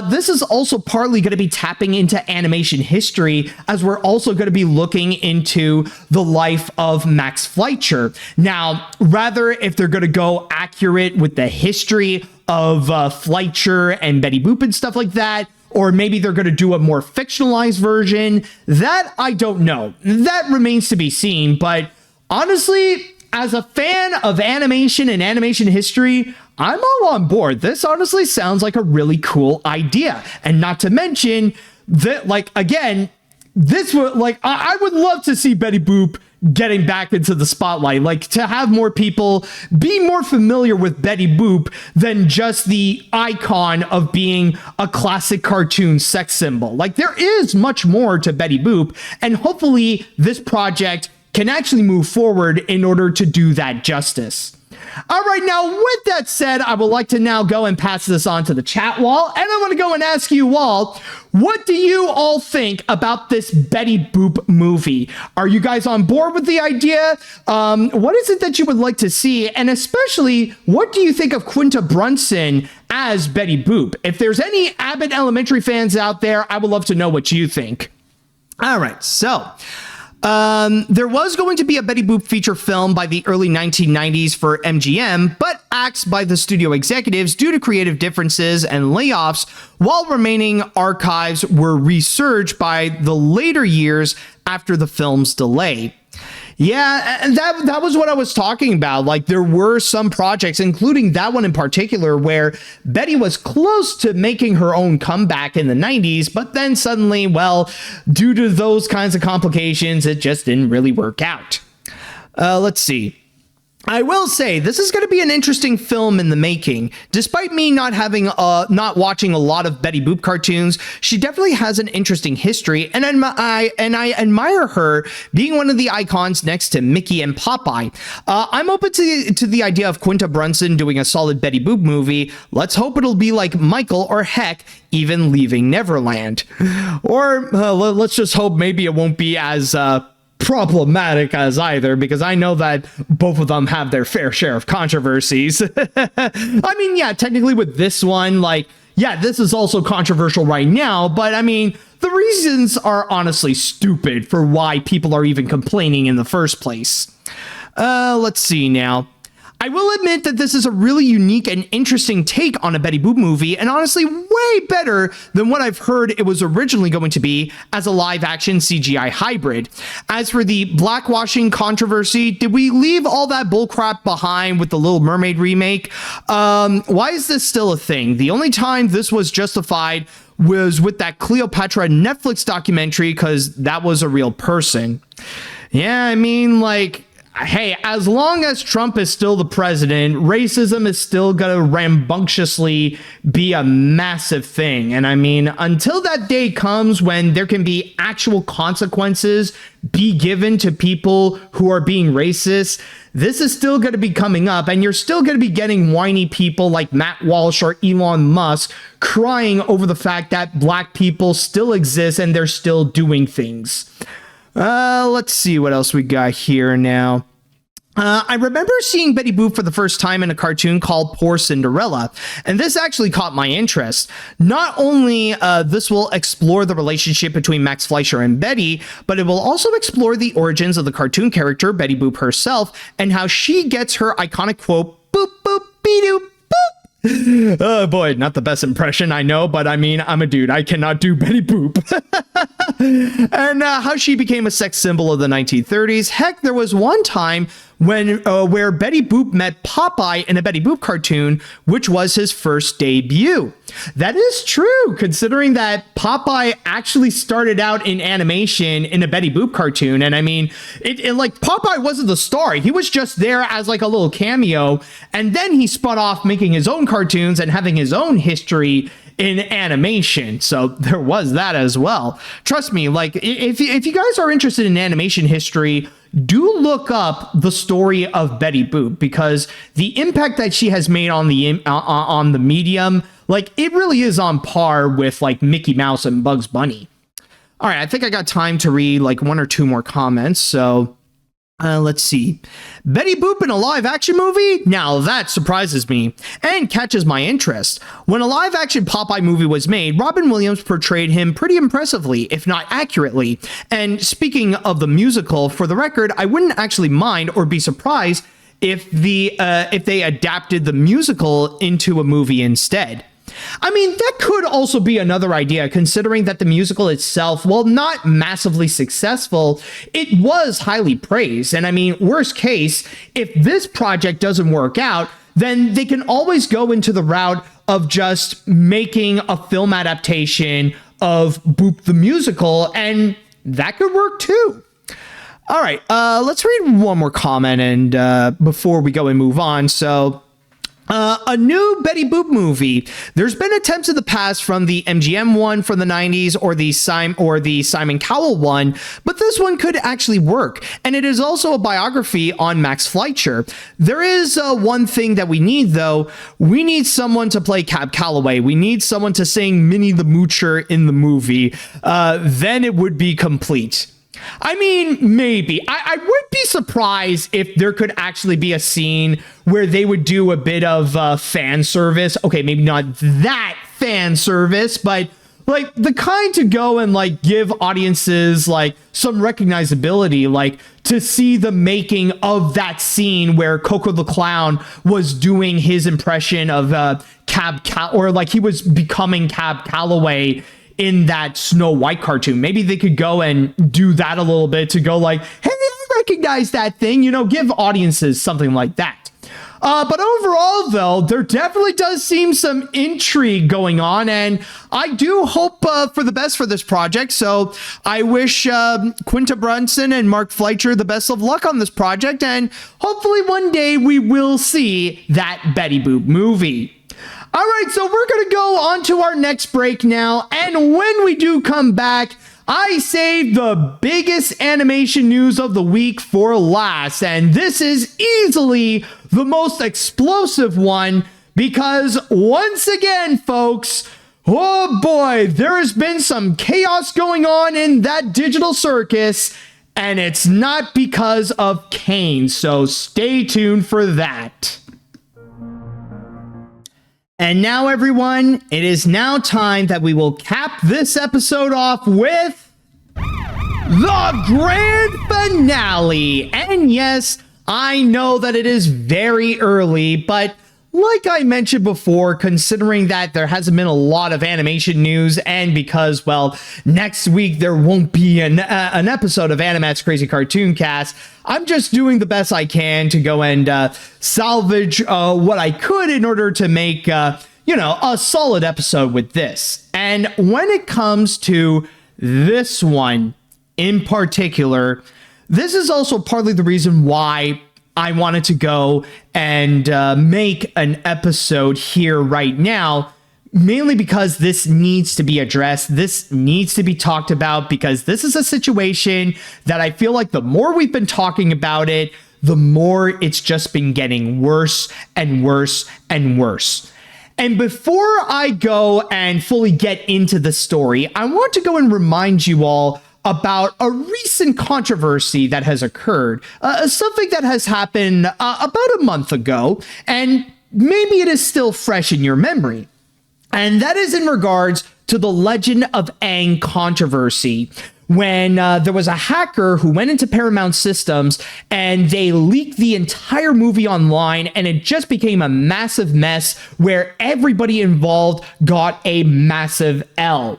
This is also partly going to be tapping into animation history, as we're also going to be looking into the life of Max Fleischer. Now, rather if they're going to go accurate with the history of Fleischer and Betty Boop and stuff like that, or maybe they're going to do a more fictionalized version, that I don't know. That remains to be seen, but honestly, as a fan of animation and animation history, I'm all on board. This honestly sounds like a really cool idea. And not to mention that, like, again, this would, like, I would love to see Betty Boop getting back into the spotlight, like to have more people be more familiar with Betty Boop than just the icon of being a classic cartoon sex symbol. Like, there is much more to Betty Boop, and hopefully this project can actually move forward in order to do that justice. All right, now with that said, I would like to now go and pass this on to the chat wall, and I want to go and ask you all, what do you all think about this Betty Boop movie? Are you guys on board with the idea? What is it that you would like to see? And especially, what do you think of Quinta Brunson as Betty Boop? If there's any Abbott Elementary fans out there, I would love to know what you think. All right, so there was going to be a Betty Boop feature film by the early 1990s for MGM, but axed by the studio executives due to creative differences and layoffs, while remaining archives were resurged by the later years after the film's delay. Yeah, and that was what I was talking about. Like, there were some projects, including that one in particular, where Betty was close to making her own comeback in the 90s, but then suddenly, well, due to those kinds of complications, it just didn't really work out. Let's see. I will say this is going to be an interesting film in the making. Despite me not not watching a lot of Betty Boop cartoons, she definitely has an interesting history, and I admire her being one of the icons next to Mickey and Popeye. I'm open to the idea of Quinta Brunson doing a solid Betty Boop movie. Let's hope it'll be like Michael, or heck, even Leaving Neverland. Or let's just hope maybe it won't be as problematic as either, because I know that both of them have their fair share of controversies. I mean, yeah, technically with this one, like, yeah, this is also controversial right now, but I mean, the reasons are honestly stupid for why people are even complaining in the first place. Let's see now. I will admit that this is a really unique and interesting take on a Betty Boop movie, and honestly way better than what I've heard it was originally going to be as a live-action CGI hybrid. As for the blackwashing controversy, did we leave all that bullcrap behind with the Little Mermaid remake? Why is this still a thing? The only time this was justified was with that Cleopatra Netflix documentary, because that was a real person. Yeah, I mean, like, hey, as long as Trump is still the president, racism is still gonna rambunctiously be a massive thing. And I mean, until that day comes when there can be actual consequences be given to people who are being racist, this is still going to be coming up, and you're still going to be getting whiny people like Matt Walsh or Elon Musk crying over the fact that black people still exist and they're still doing things. Let's see what else we got here now. I remember seeing Betty Boop for the first time in a cartoon called Poor Cinderella, and this actually caught my interest. Not only this will explore the relationship between Max Fleischer and Betty, but it will also explore the origins of the cartoon character Betty Boop herself and how she gets her iconic quote, boop boop be-doop boop. Oh boy, not the best impression, I know, but I mean, I'm a dude. I cannot do Betty Boop. And how she became a sex symbol of the 1930s. Heck, there was one time when where Betty Boop met Popeye in a Betty Boop cartoon, which was his first debut. That is true, considering that Popeye actually started out in animation in a Betty Boop cartoon. And I mean, it like, Popeye wasn't the star. He was just there as like a little cameo. And then he spun off making his own cartoons and having his own history in animation. So there was that as well. Trust me, like, if you guys are interested in animation history, do look up the story of Betty Boop, because the impact that she has made on the medium, like, it really is on par with like Mickey Mouse and Bugs Bunny. All right, I think I got time to read like one or two more comments. So let's see. Betty Boop in a live action movie? Now that surprises me and catches my interest. When a live action Popeye movie was made, Robin Williams portrayed him pretty impressively, if not accurately. And speaking of the musical, for the record, I wouldn't actually mind or be surprised if they adapted the musical into a movie instead. I mean, that could also be another idea, considering that the musical itself, while not massively successful, it was highly praised. And I mean, worst case, if this project doesn't work out, then they can always go into the route of just making a film adaptation of Boop the Musical, and that could work too. All right, let's read one more comment and before we go and move on. So, a new Betty Boop movie. There's been attempts in the past, from the MGM one from the 90s or the Simon Cowell one, but this one could actually work. And it is also a biography on Max Fleischer. There is one thing that we need, though. We need someone to play Cab Calloway. We need someone to sing Minnie the Moocher in the movie. Then it would be complete. I mean, maybe. I wouldn't be surprised if there could actually be a scene where they would do a bit of fan service. Okay, maybe not that fan service, but like the kind to go and like give audiences like some recognizability, like to see the making of that scene where Coco the Clown was doing his impression of or like he was becoming Cab Calloway in that Snow White cartoon. Maybe they could go and do that a little bit to go like, hey, I recognize that thing, you know, give audiences something like that. But overall, though, there definitely does seem some intrigue going on, and I do hope for the best for this project. So I wish Quinta Brunson and Mark Fleischer the best of luck on this project, and hopefully one day we will see that Betty Boop movie. All right, so we're going to go on to our next break now, and when we do come back, I saved the biggest animation news of the week for last, and this is easily the most explosive one because once again, folks, oh boy, there has been some chaos going on in that digital circus, and it's not because of Kane, so stay tuned for that. And now, everyone, it is now time that we will cap this episode off with the grand finale. And yes, I know that it is very early, but like I mentioned before, considering that there hasn't been a lot of animation news, and because, well, next week there won't be an episode of AniMat's Crazy Cartoon Cast, I'm just doing the best I can to go and salvage what I could in order to make, a solid episode with this. And when it comes to this one in particular, this is also partly the reason why I wanted to go and make an episode here right now, mainly because this needs to be addressed. This needs to be talked about because this is a situation that I feel like the more we've been talking about it, the more it's just been getting worse and worse and worse. And before I go and fully get into the story, I want to go and remind you all about a recent controversy that has occurred, something that has happened about a month ago, and maybe it is still fresh in your memory. And that is in regards to the Legend of Aang controversy, when there was a hacker who went into Paramount Systems and they leaked the entire movie online, and it just became a massive mess where everybody involved got a massive L.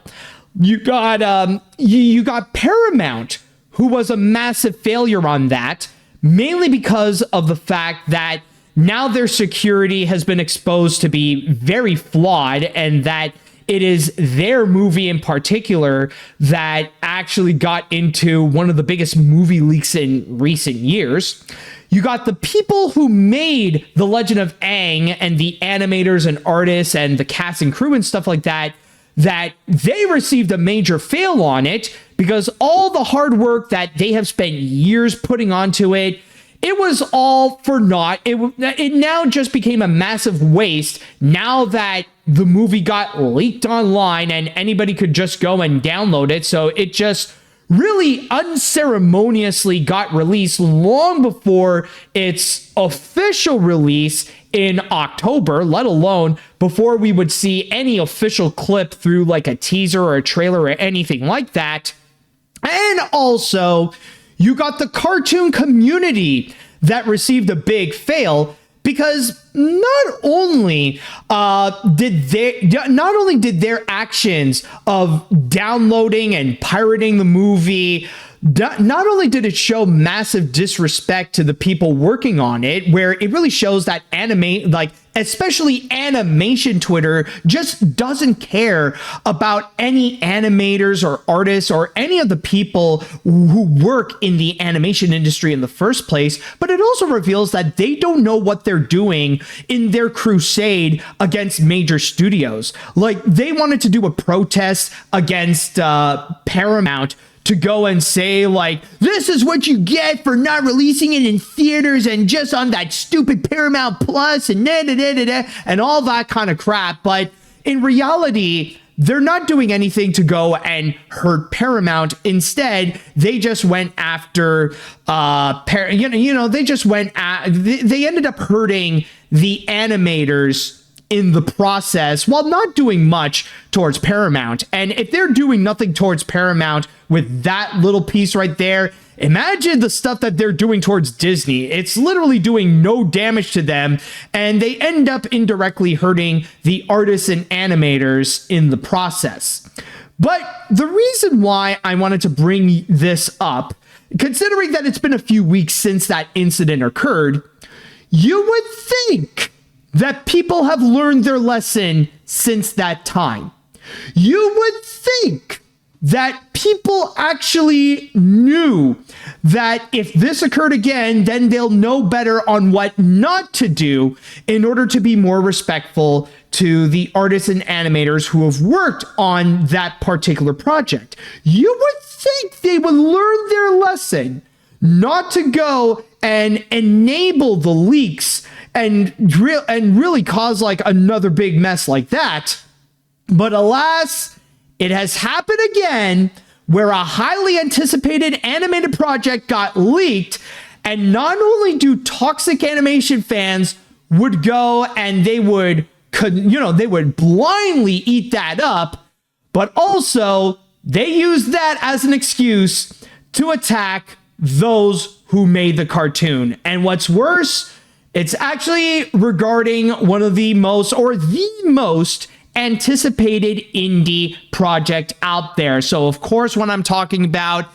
You got you got Paramount, who was a massive failure on that, mainly because of the fact that now their security has been exposed to be very flawed, and that it is their movie in particular that actually got into one of the biggest movie leaks in recent years. You got the people who made The Legend of Aang and the animators and artists and the cast and crew and stuff like that they received a major fail on it because all the hard work that they have spent years putting onto it, it was all for naught. It now just became a massive waste now that the movie got leaked online and anybody could just go and download it. So it just really unceremoniously got released long before its official release in October, let alone before we would see any official clip through like a teaser or a trailer or anything like that. And also, you got the cartoon community that received a big fail because not only did their actions of downloading and pirating the movie, not only did it show massive disrespect to the people working on it, where it really shows that especially animation Twitter just doesn't care about any animators or artists or any of the people who work in the animation industry in the first place, but it also reveals that they don't know what they're doing in their crusade against major studios. Like, they wanted to do a protest against Paramount to go and say, like, this is what you get for not releasing it in theaters and just on that stupid Paramount Plus and and all that kind of crap. But in reality, they're not doing anything to go and hurt Paramount. Instead, they just went after, they ended up hurting the animators in the process while not doing much towards Paramount. And if they're doing nothing towards Paramount with that little piece right there, imagine the stuff that they're doing towards Disney. It's literally doing no damage to them, and they end up indirectly hurting the artists and animators in the process. But the reason why I wanted to bring this up, considering that it's been a few weeks since that incident occurred, You would think that people have learned their lesson since that time. You would think that people actually knew that if this occurred again, then they'll know better on what not to do in order to be more respectful to the artists and animators who have worked on that particular project. You would think they would learn their lesson not to go and enable the leaks and really cause like another big mess like that. But alas, it has happened again, where a highly anticipated animated project got leaked, and not only do toxic animation fans would go and they would blindly eat that up, but also they used that as an excuse to attack those who made the cartoon. And what's worse, it's actually regarding one of the most anticipated indie project out there. So of course, what I'm talking about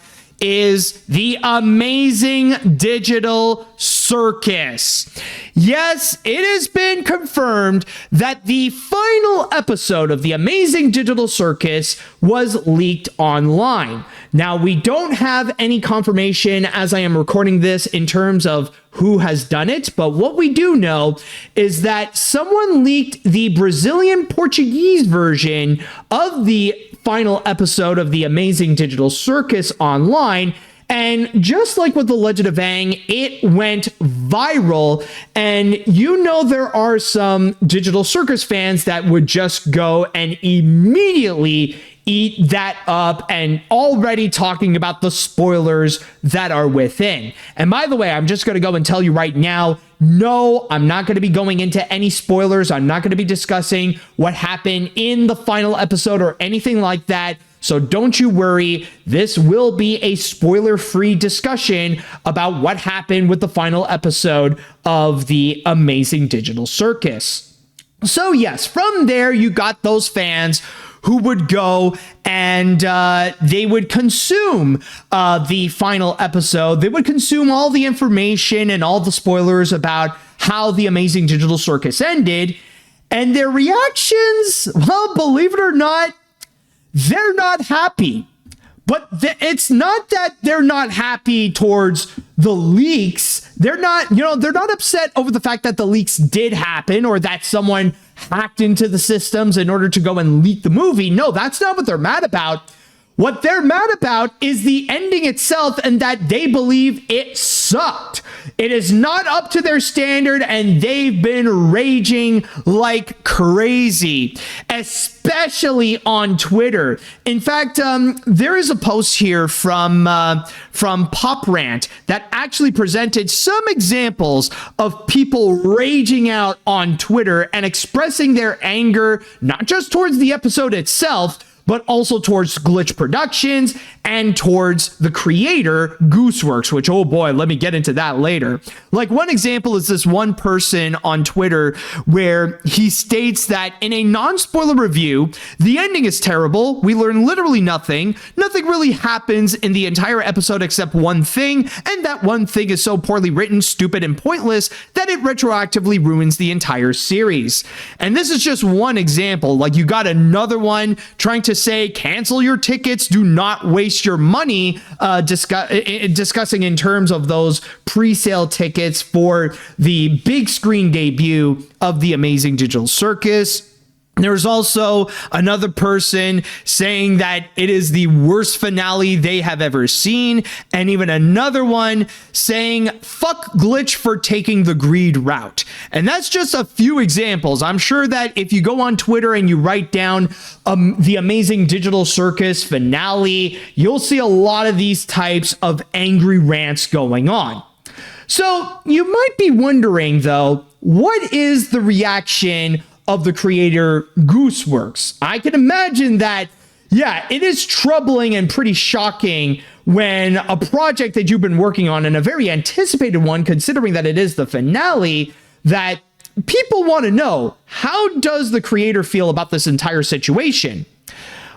is the Amazing Digital Circus. Yes, it has been confirmed that the final episode of the Amazing Digital Circus was leaked online. Now, we don't have any confirmation as I am recording this in terms of who has done it, but what we do know is that someone leaked the Brazilian Portuguese version of the final episode of the Amazing Digital Circus online, and just like with the Legend of Aang, it went viral. And there are some Digital Circus fans that would just go and immediately eat that up, and already talking about the spoilers that are within. And by the way, I'm just going to go and tell you right now, no, I'm not going to be going into any spoilers. I'm not going to be discussing what happened in the final episode or anything like that. So don't you worry. This will be a spoiler-free discussion about what happened with the final episode of the Amazing Digital Circus. So yes, from there, you got those fans who would go and they would consume the final episode. They would consume all the information and all the spoilers about how the Amazing Digital Circus ended. And their reactions, well, believe it or not, they're not happy. But it's not that they're not happy towards the leaks. They're not upset over the fact that the leaks did happen or that someone hacked into the systems in order to go and leak the movie. No, that's not what they're mad about. What they're mad about is the ending itself and that they believe it sucked. It is not up to their standard, and they've been raging like crazy, especially on Twitter. In fact, there is a post here from Pop Rant that actually presented some examples of people raging out on Twitter and expressing their anger, not just towards the episode itself, but also towards Glitch Productions and towards the creator, Gooseworks, which, oh boy, let me get into that later. Like, one example is this one person on Twitter where he states that in a non-spoiler review, the ending is terrible. We learn literally nothing. Nothing really happens in the entire episode except one thing, and that one thing is so poorly written, stupid, and pointless that it retroactively ruins the entire series. And this is just one example. Like, you got another one trying to say, cancel your tickets, do not waste your money, discussing in terms of those pre-sale tickets for the big screen debut of the Amazing Digital Circus. There's also another person saying that it is the worst finale they have ever seen, and even another one saying, fuck Glitch for taking the greed route. And that's just a few examples. I'm sure that if you go on Twitter and you write down the Amazing Digital Circus finale, you'll see a lot of these types of angry rants going on. So you might be wondering, though, what is the reaction of the creator Gooseworks? I can imagine that, yeah, it is troubling and pretty shocking when a project that you've been working on, and a very anticipated one, considering that it is the finale, that people want to know, how does the creator feel about this entire situation?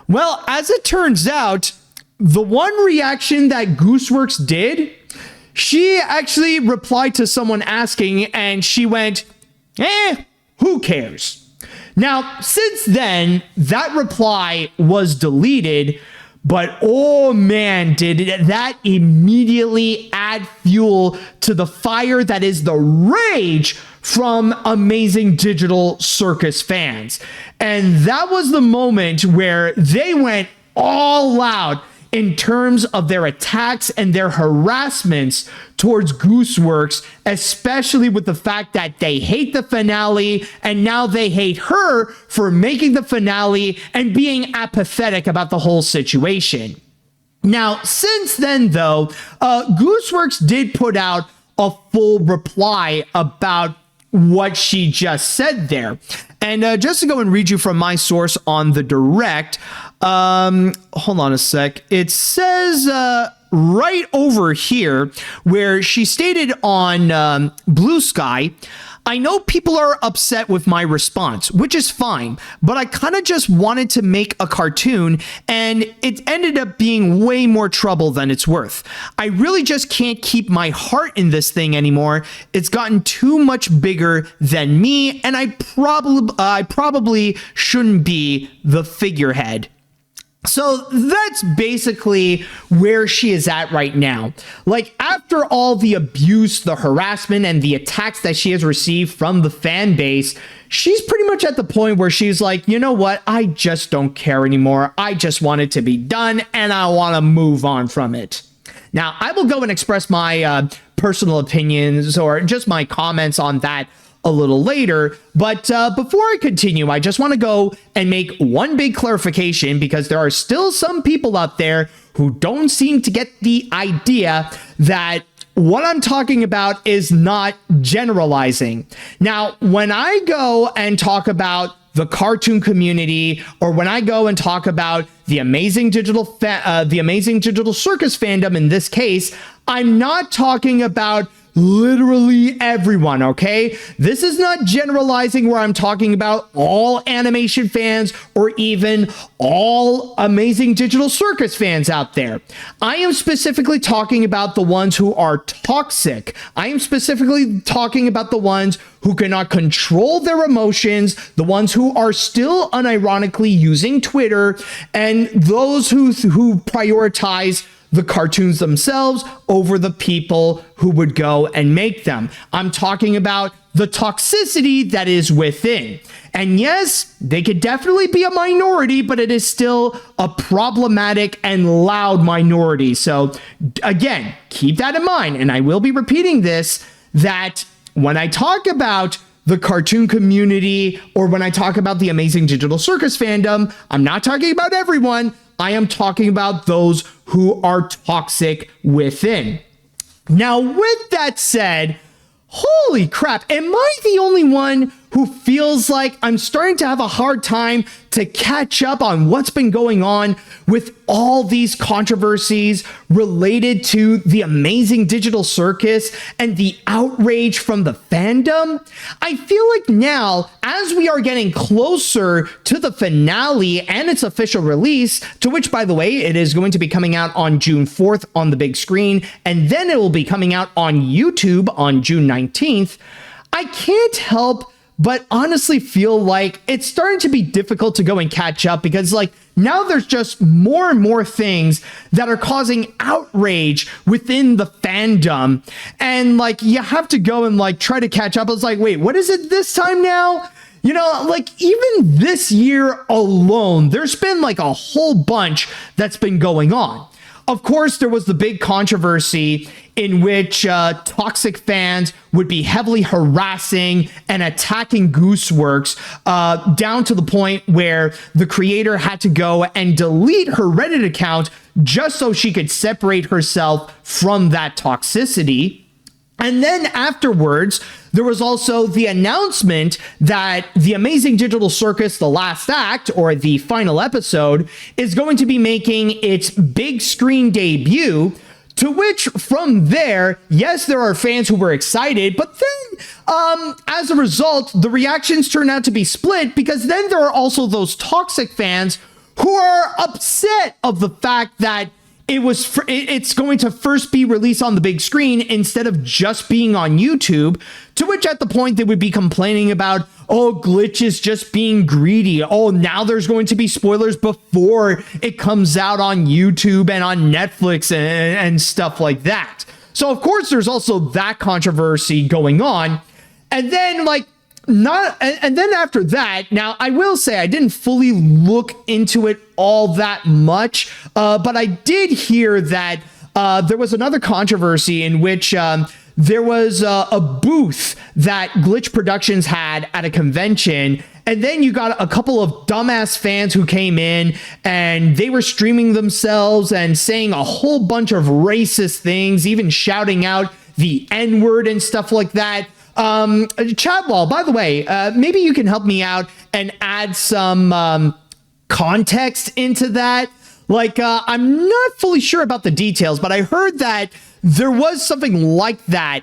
Well, as it turns out, the one reaction that Gooseworks did, she actually replied to someone asking, and she went, who cares? Now, since then, that reply was deleted, but oh man, did that immediately add fuel to the fire that is the rage from Amazing Digital Circus fans. And that was the moment where they went all out in terms of their attacks and their harassments towards Gooseworks, especially with the fact that they hate the finale and now they hate her for making the finale and being apathetic about the whole situation. Now, since then, though, Gooseworks did put out a full reply about what she just said there. And just to go and read you from my source on the direct, hold on a sec. It says right over here where she stated on Blue Sky, I know people are upset with my response, which is fine, but I kind of just wanted to make a cartoon and it ended up being way more trouble than it's worth. I really just can't keep my heart in this thing anymore. It's gotten too much bigger than me, and I probably shouldn't be the figurehead. So that's basically where she is at right now. Like, after all the abuse, the harassment, and the attacks that she has received from the fan base, she's pretty much at the point where she's like, you know what? I just don't care anymore. I just want it to be done, and I want to move on from it. Now, I will go and express my personal opinions or just my comments on that a little later, but before I continue, I just want to go and make one big clarification, because there are still some people out there who don't seem to get the idea that what I'm talking about is not generalizing. Now, when I go and talk about the cartoon community, or when I go and talk about the Amazing Digital Circus fandom in this case, I'm not talking about literally everyone, okay? This is not generalizing where I'm talking about all animation fans or even all Amazing Digital Circus fans out there. I am specifically talking about the ones who are toxic. I am specifically talking about the ones who cannot control their emotions, the ones who are still unironically using Twitter, and those who prioritize the cartoons themselves over the people who would go and make them. I'm talking about the toxicity that is within. And yes, they could definitely be a minority, but it is still a problematic and loud minority. So again, keep that in mind. And I will be repeating this, that when I talk about the cartoon community, or when I talk about the Amazing Digital Circus fandom, I'm not talking about everyone. I am talking about those who are toxic within. Now, with that said, holy crap, am I the only one who feels like I'm starting to have a hard time to catch up on what's been going on with all these controversies related to the Amazing Digital Circus and the outrage from the fandom? I feel like now, as we are getting closer to the finale and its official release, to which, by the way, it is going to be coming out on June 4th on the big screen, and then it will be coming out on YouTube on June 19th, I can't help but honestly feel like it's starting to be difficult to go and catch up, because like now there's just more and more things that are causing outrage within the fandom, and like you have to go and like try to catch up. It's like, wait, what is it this time now? You know, like even this year alone, there's been like a whole bunch that's been going on. Of course, there was the big controversy in which toxic fans would be heavily harassing and attacking Gooseworks, down to the point where the creator had to go and delete her Reddit account just so she could separate herself from that toxicity. And then afterwards, there was also the announcement that the Amazing Digital Circus, the last act, or the final episode, is going to be making its big screen debut, to which from there, yes, there are fans who were excited, but then as a result, the reactions turned out to be split, because then there are also those toxic fans who are upset of the fact that it's going to first be released on the big screen instead of just being on YouTube, to which at the point they would be complaining about, oh, Glitch is just being greedy. Oh, now there's going to be spoilers before it comes out on YouTube and on Netflix and stuff like that. So of course there's also that controversy going on. And then and then after that, now I will say I didn't fully look into it all that much, but I did hear that there was another controversy in which there was a booth that Glitch Productions had at a convention, and then you got a couple of dumbass fans who came in and they were streaming themselves and saying a whole bunch of racist things, even shouting out the N-word and stuff like that. Chadwell, by the way, maybe you can help me out and add some context into that. I'm not fully sure about the details, but I heard that there was something like that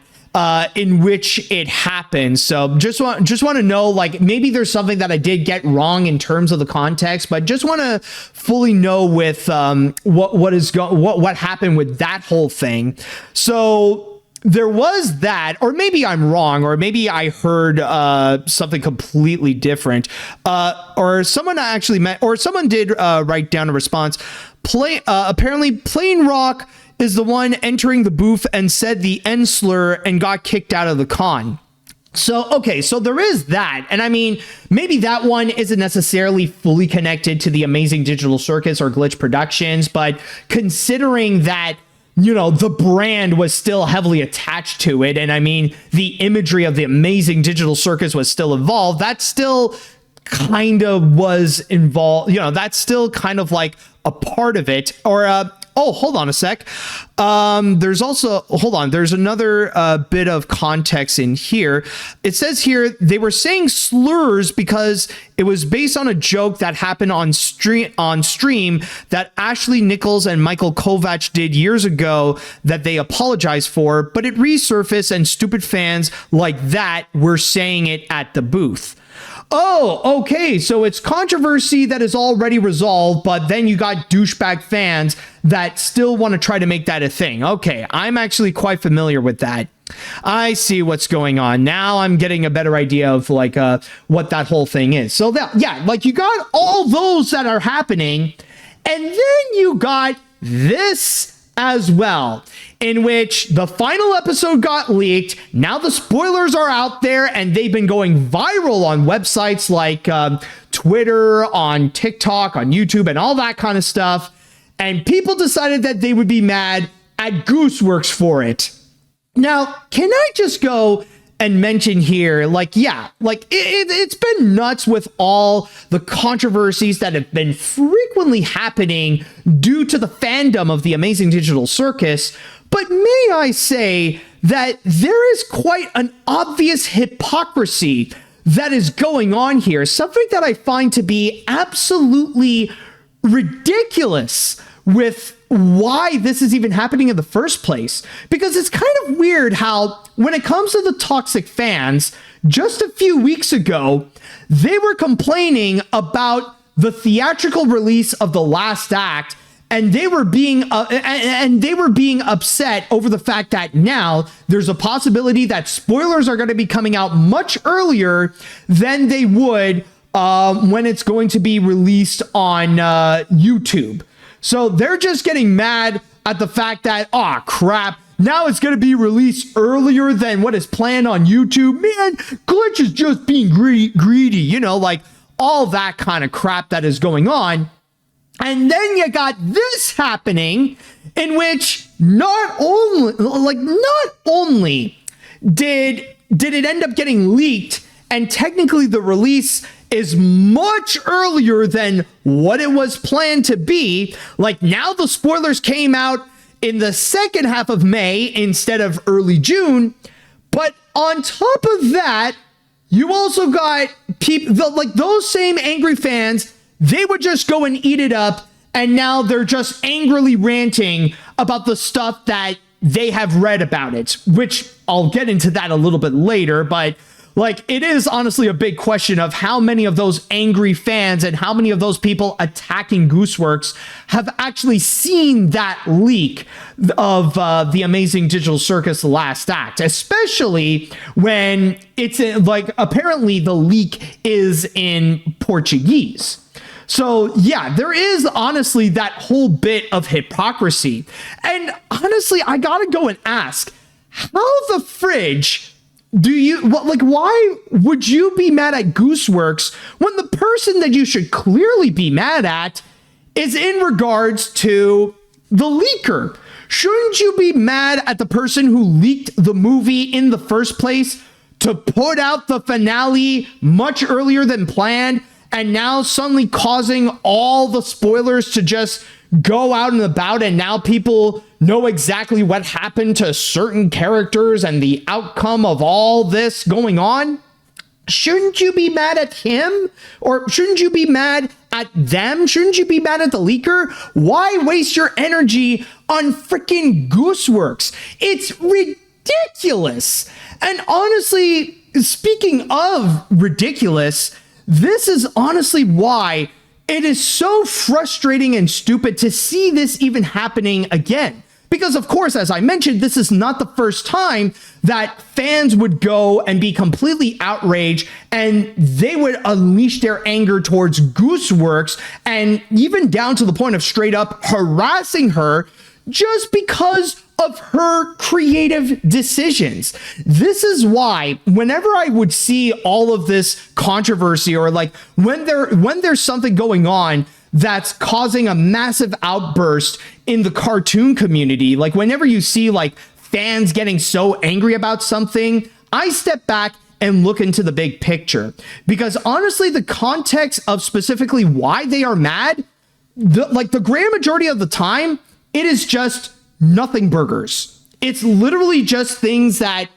in which it happened. So just want to know, maybe there's something that I did get wrong in terms of the context, but just want to fully know with what happened with that whole thing. So there was that, or maybe I'm wrong, or maybe I heard something completely different, or someone did write down a response. Apparently Plain Rock is the one entering the booth and said the N slur and got kicked out of the con. So, okay, so there is that. And I mean, maybe that one isn't necessarily fully connected to the Amazing Digital Circus or Glitch Productions, but considering that, the brand was still heavily attached to it, and I mean, the imagery of the Amazing Digital Circus was still involved, that still kind of was involved, that's still kind of like a part of it. Or hold on a sec. There's another bit of context in here. It says here they were saying slurs because it was based on a joke that happened on stream that Ashley Nichols and Michael Kovac did years ago that they apologized for, but it resurfaced and stupid fans like that were saying it at the booth. Oh, okay, so it's controversy that is already resolved, but then you got douchebag fans that still want to try to make that a thing. Okay, I'm actually quite familiar with that. I see what's going on. Now I'm getting a better idea of what that whole thing is. So you got all those that are happening, and then you got this as well, in which the final episode got leaked. Now the spoilers are out there, and they've been going viral on websites like Twitter, on TikTok, on YouTube, and all that kind of stuff. And people decided that they would be mad at Gooseworks for it. Now, can I just go and mention here, it's been nuts with all the controversies that have been frequently happening due to the fandom of the Amazing Digital Circus. But may I say that there is quite an obvious hypocrisy that is going on here, something that I find to be absolutely ridiculous with why this is even happening in the first place. Because it's kind of weird how, when it comes to the toxic fans, just a few weeks ago, they were complaining about the theatrical release of The Last Act, and they were being upset over the fact that now there's a possibility that spoilers are going to be coming out much earlier than they would when it's going to be released on YouTube. So they're just getting mad at the fact that, oh crap, now it's going to be released earlier than what is planned on YouTube. Man, Glitch is just being greedy, all that kind of crap that is going on. And then you got this happening, in which not only did it end up getting leaked, and technically the release is much earlier than what it was planned to be. Now the spoilers came out in the second half of May instead of early June. But on top of that, you also got people those same angry fans. They would just go and eat it up, and now they're just angrily ranting about the stuff that they have read about it, which I'll get into that a little bit later. But Like, it is honestly a big question of how many of those angry fans and how many of those people attacking Gooseworks have actually seen that leak of the Amazing Digital Circus Last Act, especially when it's like, apparently the leak is in Portuguese. So yeah, there is honestly that whole bit of hypocrisy. And honestly, I gotta go and ask, how the fridge do you, like, why would you be mad at Gooseworks when the person that you should clearly be mad at is in regards to the leaker? Shouldn't you be mad at the person who leaked the movie in the first place to put out the finale much earlier than planned, and now suddenly causing all the spoilers to just go out and about, and now people know exactly what happened to certain characters and the outcome of all this going on? Shouldn't you be mad at him? Or shouldn't you be mad at them? Shouldn't you be mad at the leaker? Why waste your energy on freaking Gooseworks? It's ridiculous. And honestly, speaking of ridiculous, this is honestly why it is so frustrating and stupid to see this even happening again. Because of course, as I mentioned, this is not the first time that fans would go and be completely outraged and they would unleash their anger towards Gooseworks, and even down to the point of straight up harassing her just because of her creative decisions. This is why whenever I would see all of this controversy, or like when there's something going on that's causing a massive outburst in the cartoon community, like whenever you see like fans getting so angry about something, I step back and look into the big picture. Because honestly, the context of specifically why they are mad, the grand majority of the time, it is just nothing burgers. It's literally just things that,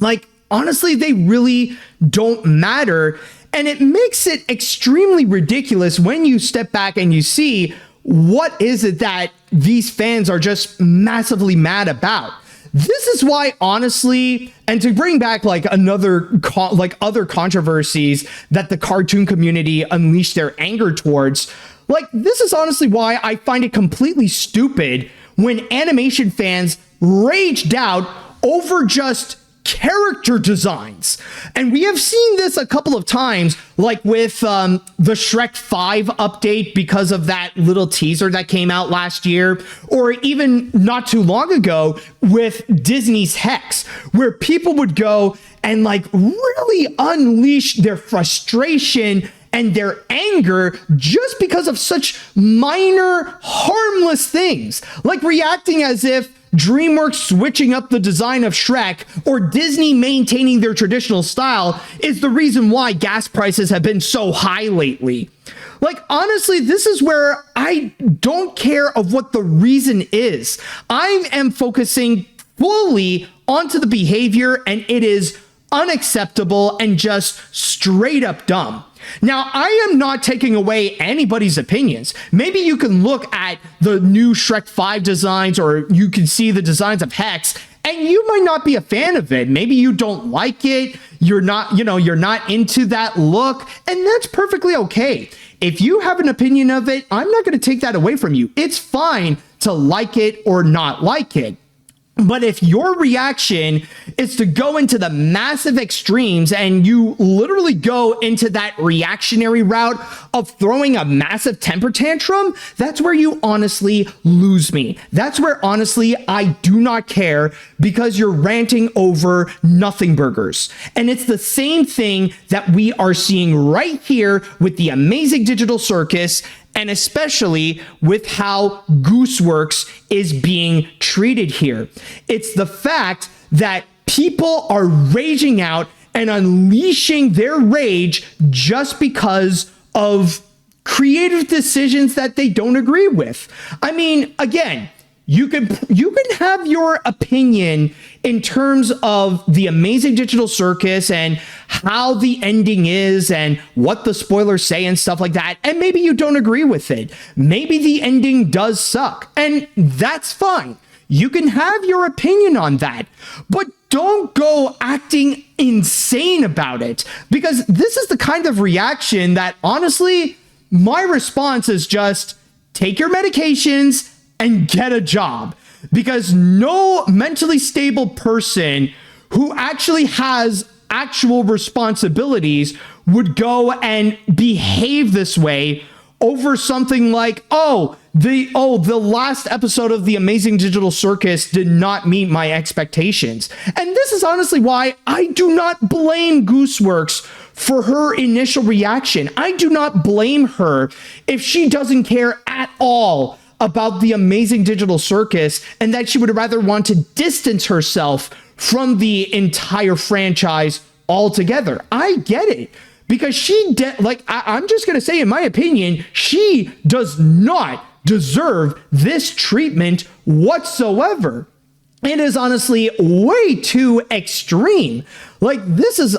like, honestly, they really don't matter. And it makes it extremely ridiculous when you step back and you see what is it that these fans are just massively mad about. This is why, honestly, and to bring back like other controversies that the cartoon community unleashed their anger towards, like, this is honestly why I find it completely stupid when animation fans raged out over just character designs. And we have seen this a couple of times, like with the Shrek 5 update because of that little teaser that came out last year, or even not too long ago with Disney's Hex, where people would go and like really unleash their frustration and their anger just because of such minor, harmless things, like reacting as if DreamWorks switching up the design of Shrek or Disney maintaining their traditional style is the reason why gas prices have been so high lately. Like, honestly, this is where I don't care of what the reason is. I am focusing fully onto the behavior, and it is unacceptable and just straight up dumb. Now, I am not taking away anybody's opinions. Maybe you can look at the new Shrek 5 designs, or you can see the designs of Hex, and you might not be a fan of it. Maybe you don't like it. You're not into that look, and that's perfectly okay. If you have an opinion of it, I'm not going to take that away from you. It's fine to like it or not like it. But if your reaction is to go into the massive extremes and you literally go into that reactionary route of throwing a massive temper tantrum, that's where you honestly lose me. That's where honestly I do not care, because you're ranting over nothing burgers. And it's the same thing that we are seeing right here with the Amazing Digital Circus, and especially with how Gooseworks is being treated here. It's the fact that people are raging out and unleashing their rage just because of creative decisions that they don't agree with. I mean, again, you can have your opinion in terms of the Amazing Digital Circus and how the ending is and what the spoilers say and stuff like that. And maybe you don't agree with it. Maybe the ending does suck, and that's fine. You can have your opinion on that, but don't go acting insane about it, because this is the kind of reaction that, honestly, my response is just take your medications and get a job, because no mentally stable person who actually has actual responsibilities would go and behave this way over something like, the last episode of the Amazing Digital Circus did not meet my expectations. And this is honestly why I do not blame Gooseworks for her initial reaction. I do not blame her if she doesn't care at all about the Amazing Digital Circus and that she would rather want to distance herself from the entire franchise altogether. I get it. Because I'm just going to say, in my opinion, she does not deserve this treatment whatsoever. It is honestly way too extreme. This is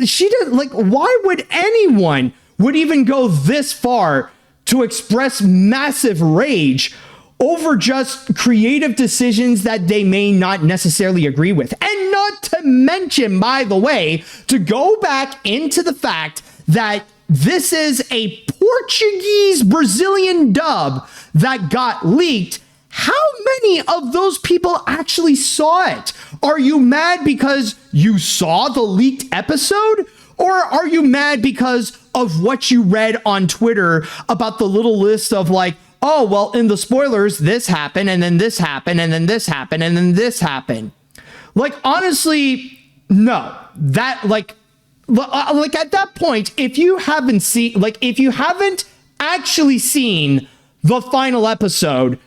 she did why would anyone would even go this far to express massive rage over just creative decisions that they may not necessarily agree with? And not to mention, by the way, to go back into the fact that this is a Portuguese Brazilian dub that got leaked. How many of those people actually saw it? Are you mad because you saw the leaked episode? Or are you mad because of what you read on Twitter about the little list of in the spoilers, this happened, and then this happened, and then this happened, and then this happened? Honestly, no. That, at that point, if you haven't actually seen the final episode,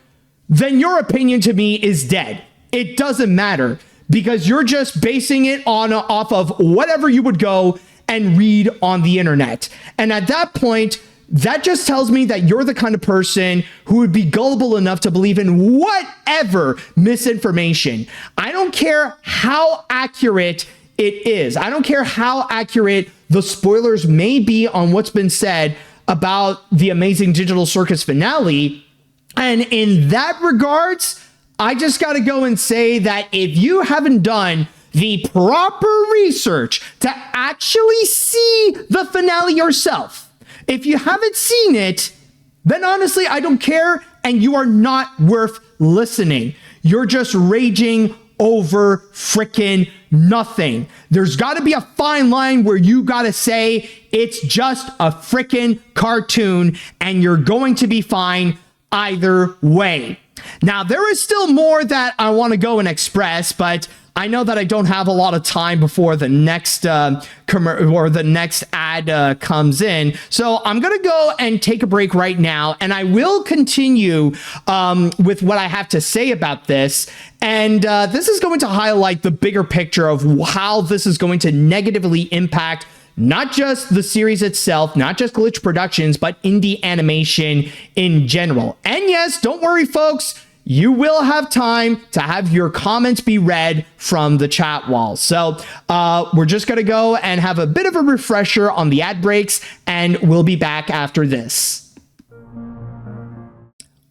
then your opinion to me is dead. It doesn't matter, because you're just basing it off of whatever you would go and read on the internet. And at that point, that just tells me that you're the kind of person who would be gullible enough to believe in whatever misinformation. I don't care how accurate it is. I don't care how accurate the spoilers may be on what's been said about the Amazing Digital Circus finale. And in that regards, I just got to go and say that if you haven't done the proper research to actually see the finale yourself, if you haven't seen it, then honestly, I don't care, and you are not worth listening. You're just raging over frickin' nothing. There's got to be a fine line where you got to say it's just a frickin' cartoon, and you're going to be fine either way. Now, there is still more that I want to go and express, but I know that I don't have a lot of time before the next the next ad comes in. So I'm going to go and take a break right now, and I will continue with what I have to say about this. And this is going to highlight the bigger picture of how this is going to negatively impact not just the series itself, not just Glitch Productions, but indie animation in general. And yes, don't worry, folks. You will have time to have your comments be read from the chat wall. So we're just going to go and have a bit of a refresher on the ad breaks, and we'll be back after this.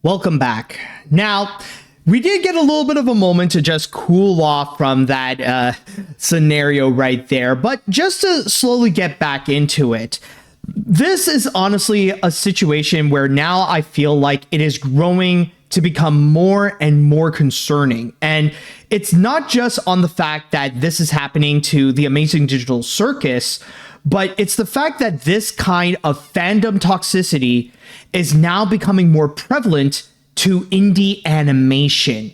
Welcome back. Now, we did get a little bit of a moment to just cool off from that scenario right there, but just to slowly get back into it. This is honestly a situation where now I feel like it is growing to become more and more concerning. And it's not just on the fact that this is happening to the Amazing Digital Circus, but it's the fact that this kind of fandom toxicity is now becoming more prevalent to indie animation.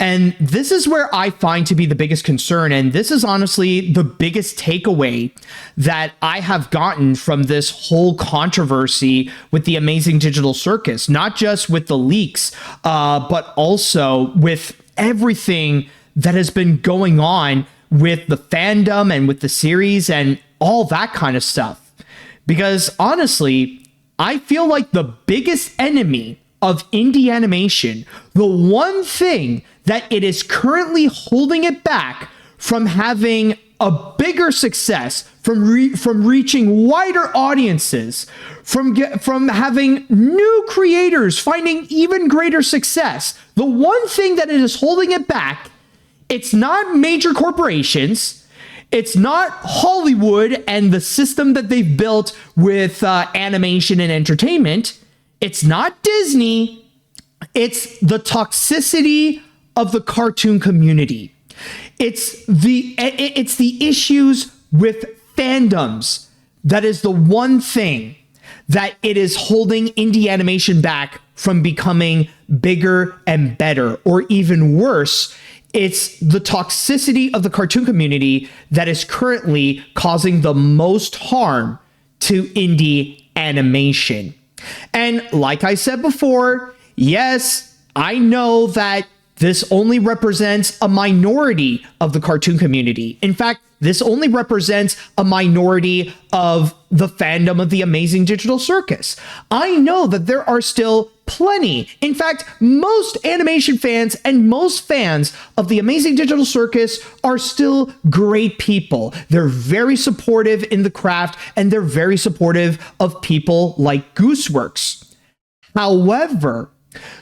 And this is where I find to be the biggest concern. And this is honestly the biggest takeaway that I have gotten from this whole controversy with the Amazing Digital Circus, not just with the leaks, but also with everything that has been going on with the fandom and with the series and all that kind of stuff. Because honestly, I feel like the biggest enemy of indie animation, the one thing that it is currently holding it back from having a bigger success, from reaching wider audiences, from having new creators finding even greater success, the one thing that it is holding it back it's not major corporations. It's not Hollywood and the system that they've built with animation and entertainment. It's not Disney. It's the toxicity of the cartoon community. It's the issues with fandoms that is the one thing that it is holding indie animation back from becoming bigger and better, or even worse, it's the toxicity of the cartoon community that is currently causing the most harm to indie animation. And like I said before, yes, I know that this only represents a minority of the cartoon community. In fact, this only represents a minority of the fandom of the Amazing Digital Circus. I know that there are still plenty. In fact, most animation fans and most fans of the Amazing Digital Circus are still great people. They're very supportive in the craft, and they're very supportive of people like Gooseworks. However,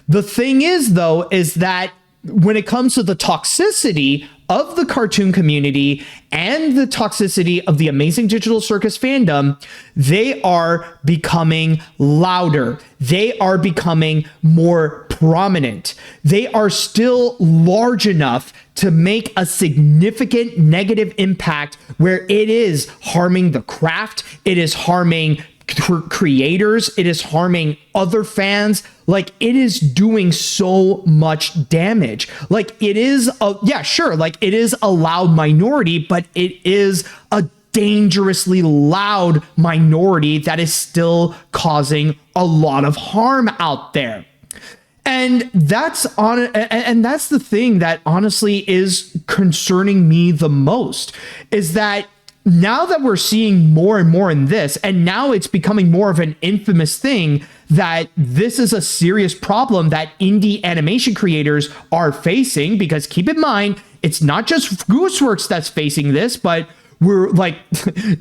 the thing is, though, is that when it comes to the toxicity of the cartoon community and the toxicity of the Amazing Digital Circus fandom, they are becoming louder. They are becoming more prominent. They are still large enough to make a significant negative impact where it is harming the craft, it is harming creators, it is harming other fans. Like, it is doing so much damage. Like, it is it is a loud minority, but it is a dangerously loud minority that is still causing a lot of harm out there. And that's the thing that honestly is concerning me the most, is that now that we're seeing more and more in this, and now it's becoming more of an infamous thing, that this is a serious problem that indie animation creators are facing, because keep in mind, it's not just Gooseworks that's facing this, but we're like,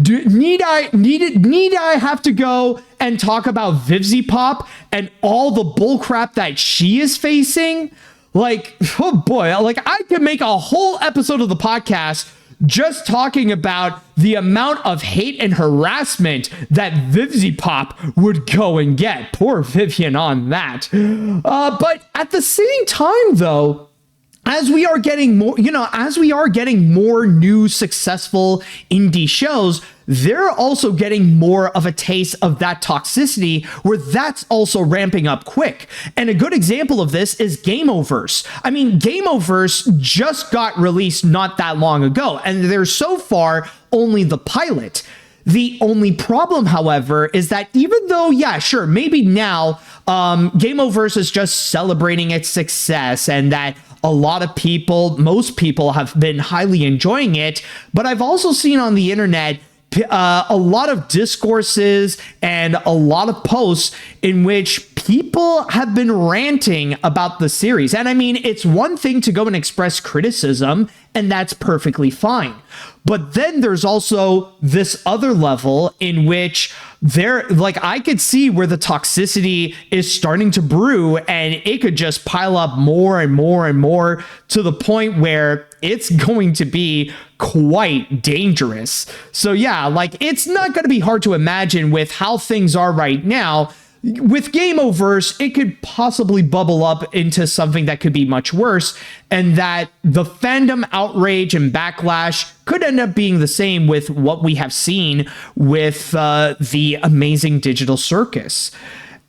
need I have to go and talk about Vivzy Pop and all the bullcrap that she is facing? Like, oh boy, like I could make a whole episode of the podcast just talking about the amount of hate and harassment that Vivzy Pop would go and get. Poor Vivian on that. But at the same time, though, as we are getting more new successful indie shows, they're also getting more of a taste of that toxicity, where that's also ramping up quick. And a good example of this is Gameoverse. I mean, Gameoverse just got released not that long ago, and there's so far only the pilot. The only problem, however, is that even though, yeah, sure, maybe now Gameoverse is just celebrating its success and that a lot of people, most people have been highly enjoying it, but I've also seen on the internet a lot of discourses and a lot of posts in which people have been ranting about the series. And I mean, it's one thing to go and express criticism, and that's perfectly fine. But then there's also this other level in which I could see where the toxicity is starting to brew, and it could just pile up more and more and more to the point where it's going to be quite dangerous. So yeah, like, it's not going to be hard to imagine with how things are right now. With Gameoverse, it could possibly bubble up into something that could be much worse, and that the fandom outrage and backlash could end up being the same with what we have seen with the Amazing Digital Circus.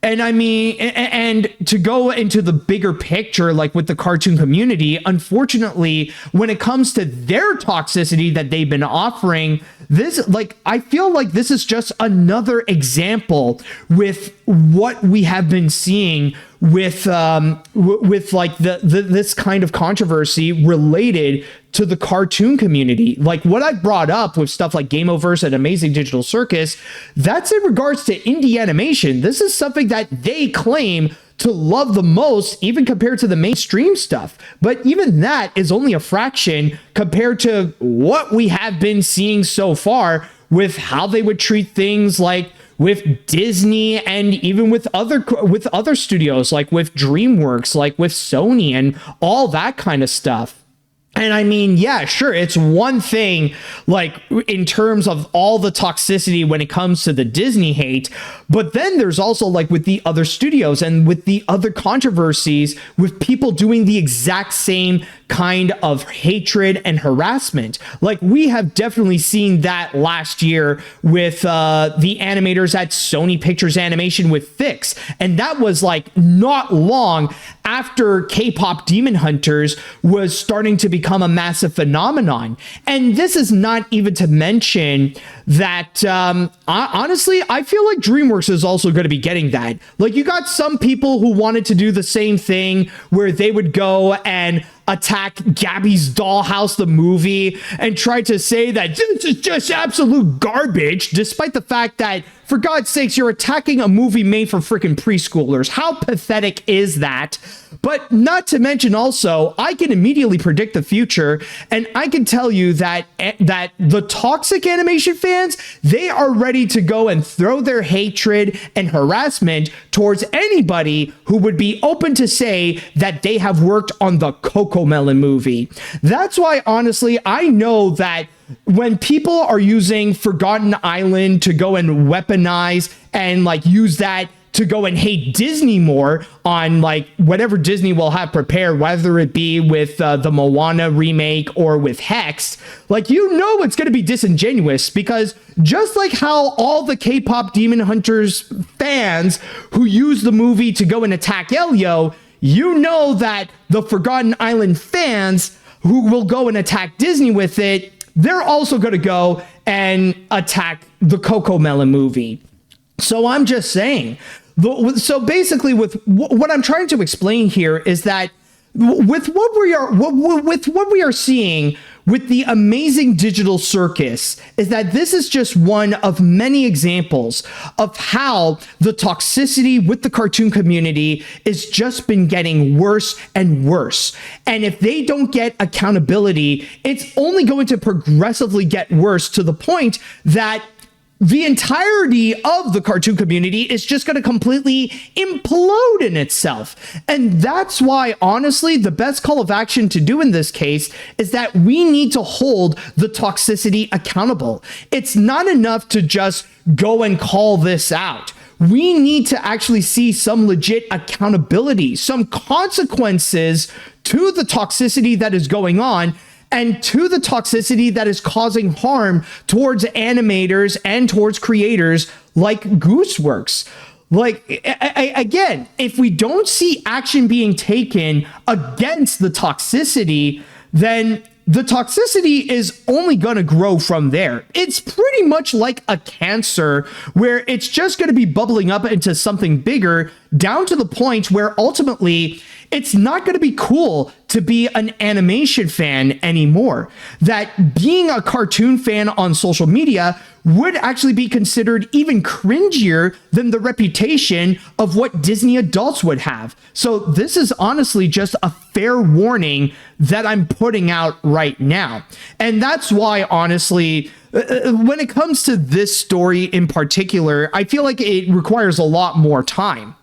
And I mean, and to go into the bigger picture, like with the cartoon community, unfortunately, when it comes to their toxicity that they've been offering, I feel like this is just another example with what we have been seeing with this kind of controversy related to the cartoon community. Like what I brought up with stuff like Gameoverse and Amazing Digital Circus, that's in regards to indie animation. This is something that they claim to love the most, even compared to the mainstream stuff. But even that is only a fraction compared to what we have been seeing so far with how they would treat things like with Disney, and even with other studios, like with DreamWorks, like with Sony, and all that kind of stuff. And I mean, yeah, sure, it's one thing, like, in terms of all the toxicity when it comes to the Disney hate, but then there's also, like, with the other studios and with the other controversies with people doing the exact same kind of hatred and harassment. Like, we have definitely seen that last year with the animators at Sony Pictures Animation with Fix. And that was, like, not long after K-pop Demon Hunters was starting to become a massive phenomenon. And this is not even to mention that, honestly, I feel like DreamWorks is also going to be getting that. Like, you got some people who wanted to do the same thing where they would go and attack Gabby's Dollhouse, the movie, and try to say that this is just absolute garbage, despite the fact that, for God's sakes, you're attacking a movie made for freaking preschoolers. How pathetic is that? But not to mention also, I can immediately predict the future, and I can tell you that the toxic animation fans, they are ready to go and throw their hatred and harassment towards anybody who would be open to say that they have worked on the Cocomelon movie. That's why, honestly, I know that when people are using Forgotten Island to go and weaponize and, like, use that to go and hate Disney more on, like, whatever Disney will have prepared, whether it be with the Moana remake or with Hex, like, you know, it's going to be disingenuous, because just like how all the K-pop Demon Hunters fans who use the movie to go and attack Elio, you know that the Forgotten Island fans who will go and attack Disney with it, they're also going to go and attack the Cocomelon movie. So I'm just saying. So basically, with what I'm trying to explain here is that with what we are seeing with the Amazing Digital Circus is that this is just one of many examples of how the toxicity with the cartoon community has just been getting worse and worse. And if they don't get accountability, it's only going to progressively get worse to the point that the entirety of the cartoon community is just going to completely implode in itself. And that's why, honestly, the best call of action to do in this case is that we need to hold the toxicity accountable. It's not enough to just go and call this out. We need to actually see some legit accountability, some consequences to the toxicity that is going on, and to the toxicity that is causing harm towards animators and towards creators like Gooseworks. Like, again, if we don't see action being taken against the toxicity, then the toxicity is only going to grow from there. It's pretty much like a cancer where it's just going to be bubbling up into something bigger, down to the point where ultimately it's not going to be cool to be an animation fan anymore. That being a cartoon fan on social media would actually be considered even cringier than the reputation of what Disney adults would have. So this is honestly just a fair warning that I'm putting out right now. And that's why, honestly, when it comes to this story in particular, I feel like it requires a lot more time.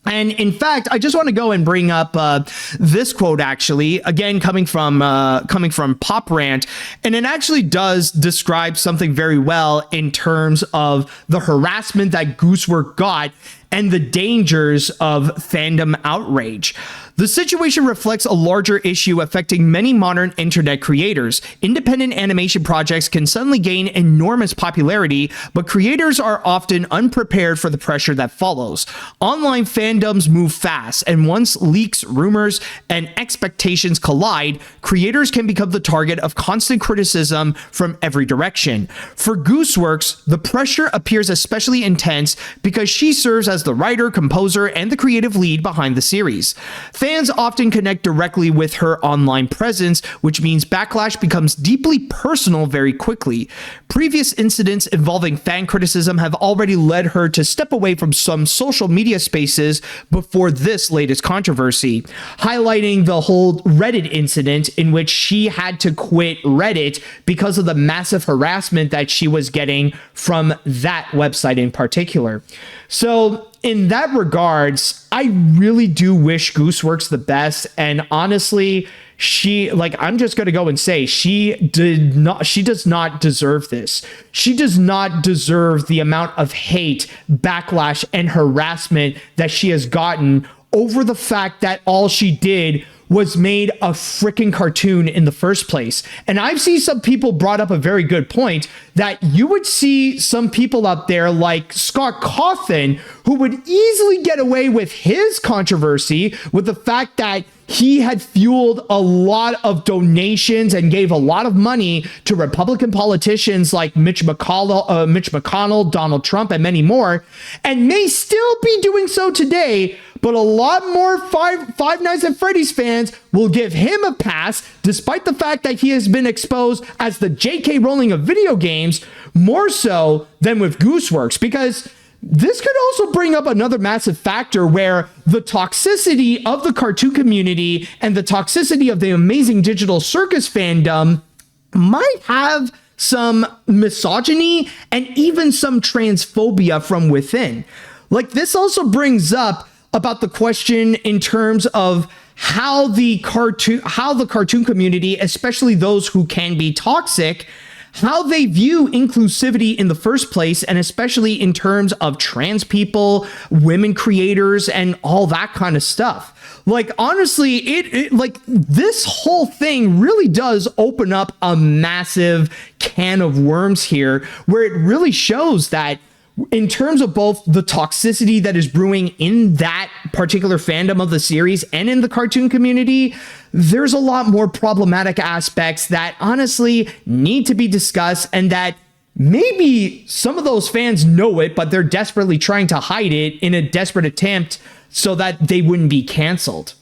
And in fact, I just want to go and bring up this quote, actually, again, coming from Pop Rant. And it actually does describe something very well in terms of the harassment that Gooseworks got and the dangers of fandom outrage. The situation reflects a larger issue affecting many modern internet creators. Independent animation projects can suddenly gain enormous popularity, but creators are often unprepared for the pressure that follows. Online fandoms move fast, and once leaks, rumors, and expectations collide, creators can become the target of constant criticism from every direction. For Gooseworks, the pressure appears especially intense because she serves as the writer, composer, and the creative lead behind the series. Fans often connect directly with her online presence, which means backlash becomes deeply personal very quickly. Previous incidents involving fan criticism have already led her to step away from some social media spaces before this latest controversy, highlighting the whole Reddit incident in which she had to quit Reddit because of the massive harassment that she was getting from that website in particular. So in that regards, I really do wish Gooseworks the best. And honestly, I'm just going to go and say she does not deserve this. She does not deserve the amount of hate, backlash, and harassment that she has gotten over the fact that all she did was made a freaking cartoon in the first place. And I've seen some people brought up a very good point that you would see some people out there like Scott Cawthon who would easily get away with his controversy with the fact that he had fueled a lot of donations and gave a lot of money to Republican politicians like Mitch McConnell, Donald Trump, and many more, and may still be doing so today. But a lot more Five Nights at Freddy's fans will give him a pass, despite the fact that he has been exposed as the J.K. Rowling of video games, more so than with Gooseworks, because this could also bring up another massive factor where the toxicity of the cartoon community and the toxicity of the Amazing Digital Circus fandom might have some misogyny and even some transphobia from within. Like, this also brings up about the question in terms of how the cartoon community, especially those who can be toxic, how they view inclusivity in the first place, and especially in terms of trans people, women creators, and all that kind of stuff. Like, honestly, it like this whole thing really does open up a massive can of worms here, where it really shows that in terms of both the toxicity that is brewing in that particular fandom of the series and in the cartoon community, there's a lot more problematic aspects that honestly need to be discussed, and that maybe some of those fans know it, but they're desperately trying to hide it in a desperate attempt so that they wouldn't be canceled.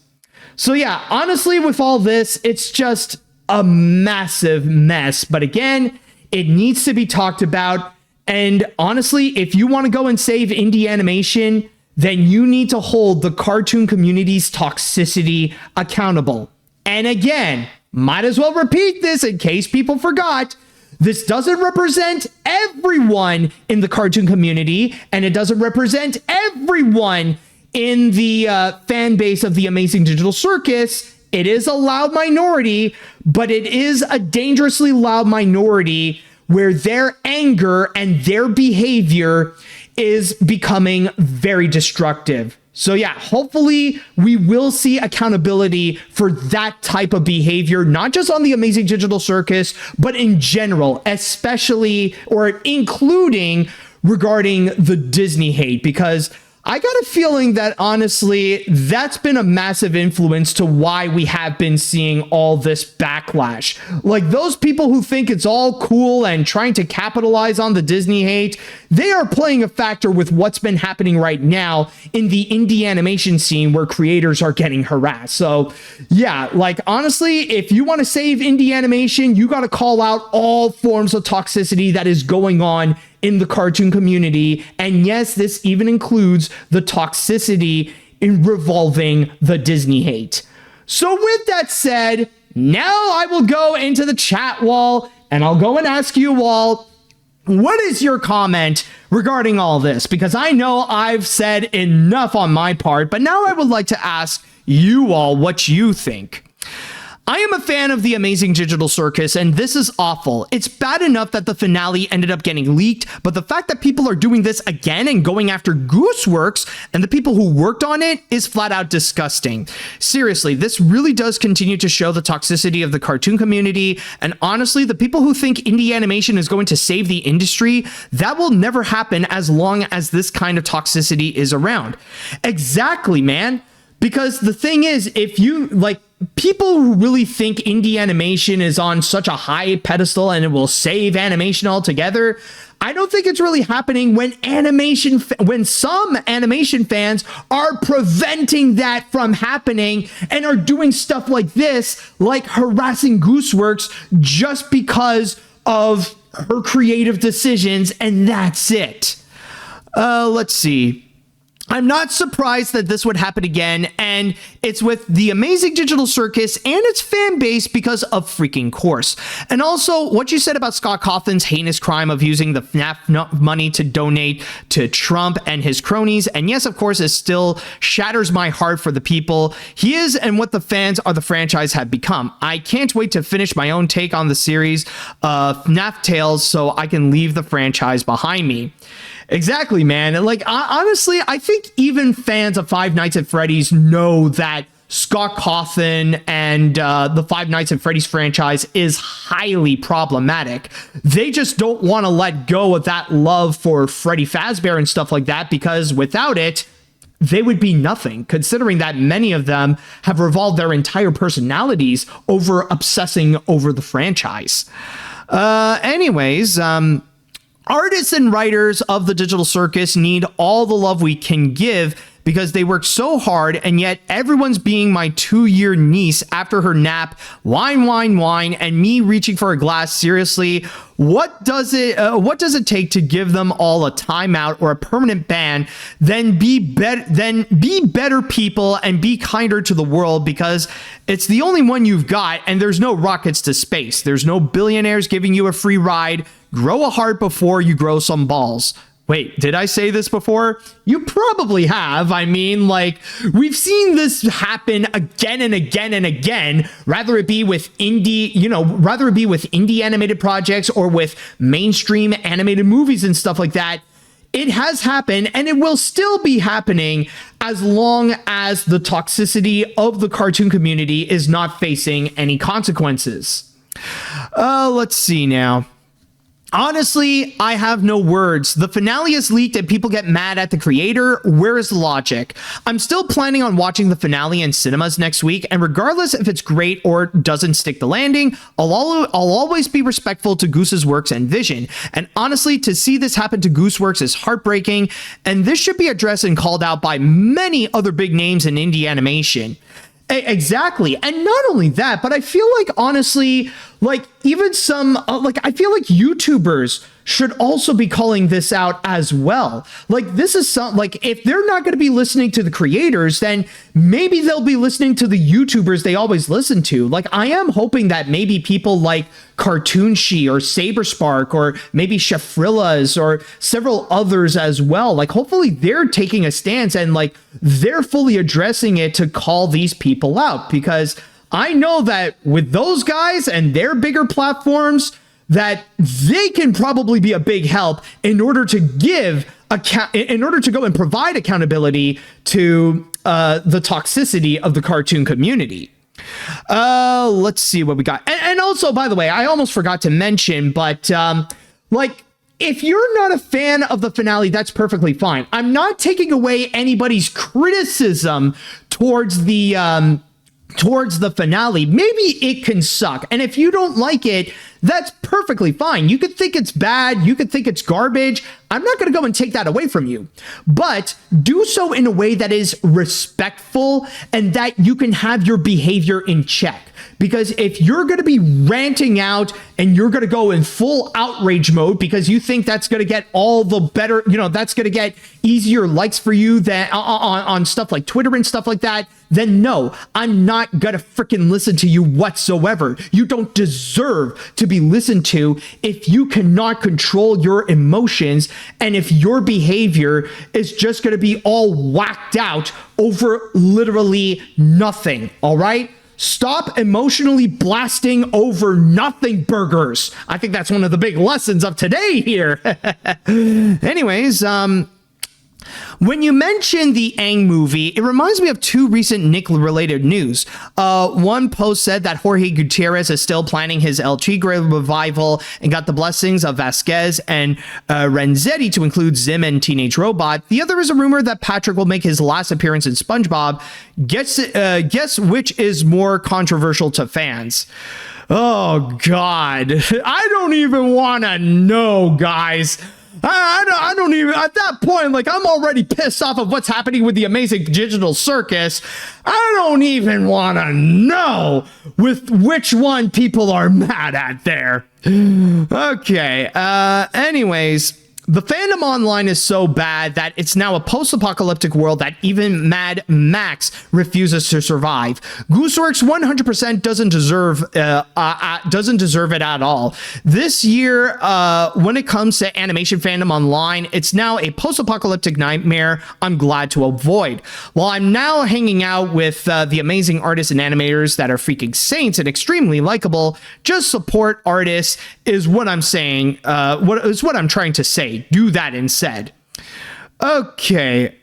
So yeah, honestly, with all this, it's just a massive mess. But again, it needs to be talked about. And honestly, if you want to go and save indie animation, then you need to hold the cartoon community's toxicity accountable. And again, might as well repeat this in case people forgot. This doesn't represent everyone in the cartoon community, and it doesn't represent everyone in the fan base of the Amazing Digital Circus. It is a loud minority, but it is a dangerously loud minority where their anger and their behavior is becoming very destructive. So yeah, hopefully we will see accountability for that type of behavior, not just on the Amazing Digital Circus, but in general, especially or including regarding the Disney hate, because I got a feeling that honestly, that's been a massive influence to why we have been seeing all this backlash. Like, those people who think it's all cool and trying to capitalize on the Disney hate, they are playing a factor with what's been happening right now in the indie animation scene where creators are getting harassed. So yeah, like, honestly, if you want to save indie animation, you got to call out all forms of toxicity that is going on in the cartoon community. And yes, this even includes the toxicity in revolving the Disney hate. So with that said, now I will go into the chat wall and I'll go and ask you all, what is your comment regarding all this? Because I know I've said enough on my part, but now I would like to ask you all what you think. I am a fan of the Amazing Digital Circus, and this is awful. It's bad enough that the finale ended up getting leaked, but the fact that people are doing this again and going after Gooseworks and the people who worked on it is flat out disgusting. Seriously, this really does continue to show the toxicity of the cartoon community, and honestly, the people who think indie animation is going to save the industry, that will never happen as long as this kind of toxicity is around. Exactly, man. Because the thing is, if you, like, people who really think indie animation is on such a high pedestal and it will save animation altogether, I don't think it's really happening when some animation fans are preventing that from happening and are doing stuff like this, like harassing Gooseworks just because of her creative decisions, and that's it. Let's see. I'm not surprised that this would happen again, and it's with the Amazing Digital Circus and its fan base because of freaking course. And also, what you said about Scott Cawthon's heinous crime of using the FNAF money to donate to Trump and his cronies, and yes, of course, it still shatters my heart for the people he is and what the fans of the franchise have become. I can't wait to finish my own take on the series FNAF Tales so I can leave the franchise behind me. Exactly, man. Like, honestly, I think even fans of Five Nights at Freddy's know that Scott Cawthon and the Five Nights at Freddy's franchise is highly problematic. They just don't want to let go of that love for Freddy Fazbear and stuff like that, because without it, they would be nothing, considering that many of them have revolved their entire personalities over obsessing over the franchise. Artists and writers of the Digital Circus need all the love we can give because they work so hard, and yet everyone's being my 2-year niece after her nap, whine, and me reaching for a glass. Seriously, what does it take to give them all a timeout or a permanent ban? Then be better people and be kinder to the world, because it's the only one you've got, and there's no rockets to space. There's no billionaires giving you a free ride. Grow a heart before you grow some balls. Wait, did I say this before? You probably have. I mean, like, we've seen this happen again and again and again, rather it be with indie animated projects or with mainstream animated movies and stuff like that. It has happened, and it will still be happening as long as the toxicity of the cartoon community is not facing any consequences. Let's see now. Honestly, I have no words. The finale is leaked and people get mad at the creator. Where is the logic? I'm still planning on watching the finale in cinemas next week, and regardless if it's great or doesn't stick the landing, I'll always be respectful to Goose's works and vision. And honestly, to see this happen to Gooseworks is heartbreaking, and this should be addressed and called out by many other big names in indie animation. Exactly. And not only that, but I feel like, honestly, like, even some, I feel like YouTubers should also be calling this out as well. Like, this is if they're not going to be listening to the creators, then maybe they'll be listening to the YouTubers they always listen to. Like, I am hoping that maybe people like Cartoonshi or Saberspark or maybe Shafrillas or several others as well, like, hopefully they're taking a stance and, like, they're fully addressing it to call these people out, because I know that with those guys and their bigger platforms, that they can probably be a big help in order to go and provide accountability to the toxicity of the cartoon community. Let's see what we got. And also, by the way, I almost forgot to mention, but if you're not a fan of the finale, that's perfectly fine. I'm not taking away anybody's criticism towards the finale. Maybe it can suck, and if you don't like it, that's perfectly fine. You could think it's bad, you could think it's garbage. I'm not going to go and take that away from you, but do so in a way that is respectful and that you can have your behavior in check. Because if you're going to be ranting out and you're going to go in full outrage mode because you think that's going to get all the better, that's going to get easier likes for you than on stuff like Twitter and stuff like that, then no, I'm not going to freaking listen to you whatsoever. You don't deserve to be listened to if you cannot control your emotions and if your behavior is just going to be all whacked out over literally nothing. All right? Stop emotionally blasting over nothing burgers. I think that's one of the big lessons of today here. Anyways, when you mention the Aang movie, it reminds me of two recent Nick-related news. One post said that Jorge Gutierrez is still planning his El Tigre revival and got the blessings of Vasquez and Renzetti to include Zim and Teenage Robot. The other is a rumor that Patrick will make his last appearance in SpongeBob. Guess which is more controversial to fans? Oh, God. I don't even want to know, guys. I don't even, at that point, like, I'm already pissed off of what's happening with the Amazing Digital Circus. I don't even want to know with which one people are mad at there. Okay, anyways, The fandom online is so bad that it's now a post-apocalyptic world that even Mad Max refuses to survive. Gooseworks 100% doesn't deserve it at all. This year, when it comes to animation fandom online, it's now a post-apocalyptic nightmare I'm glad to avoid. While I'm now hanging out with the amazing artists and animators that are freaking saints and extremely likable, just support artists is what I'm saying. What I'm trying to say. Do that instead. Okay,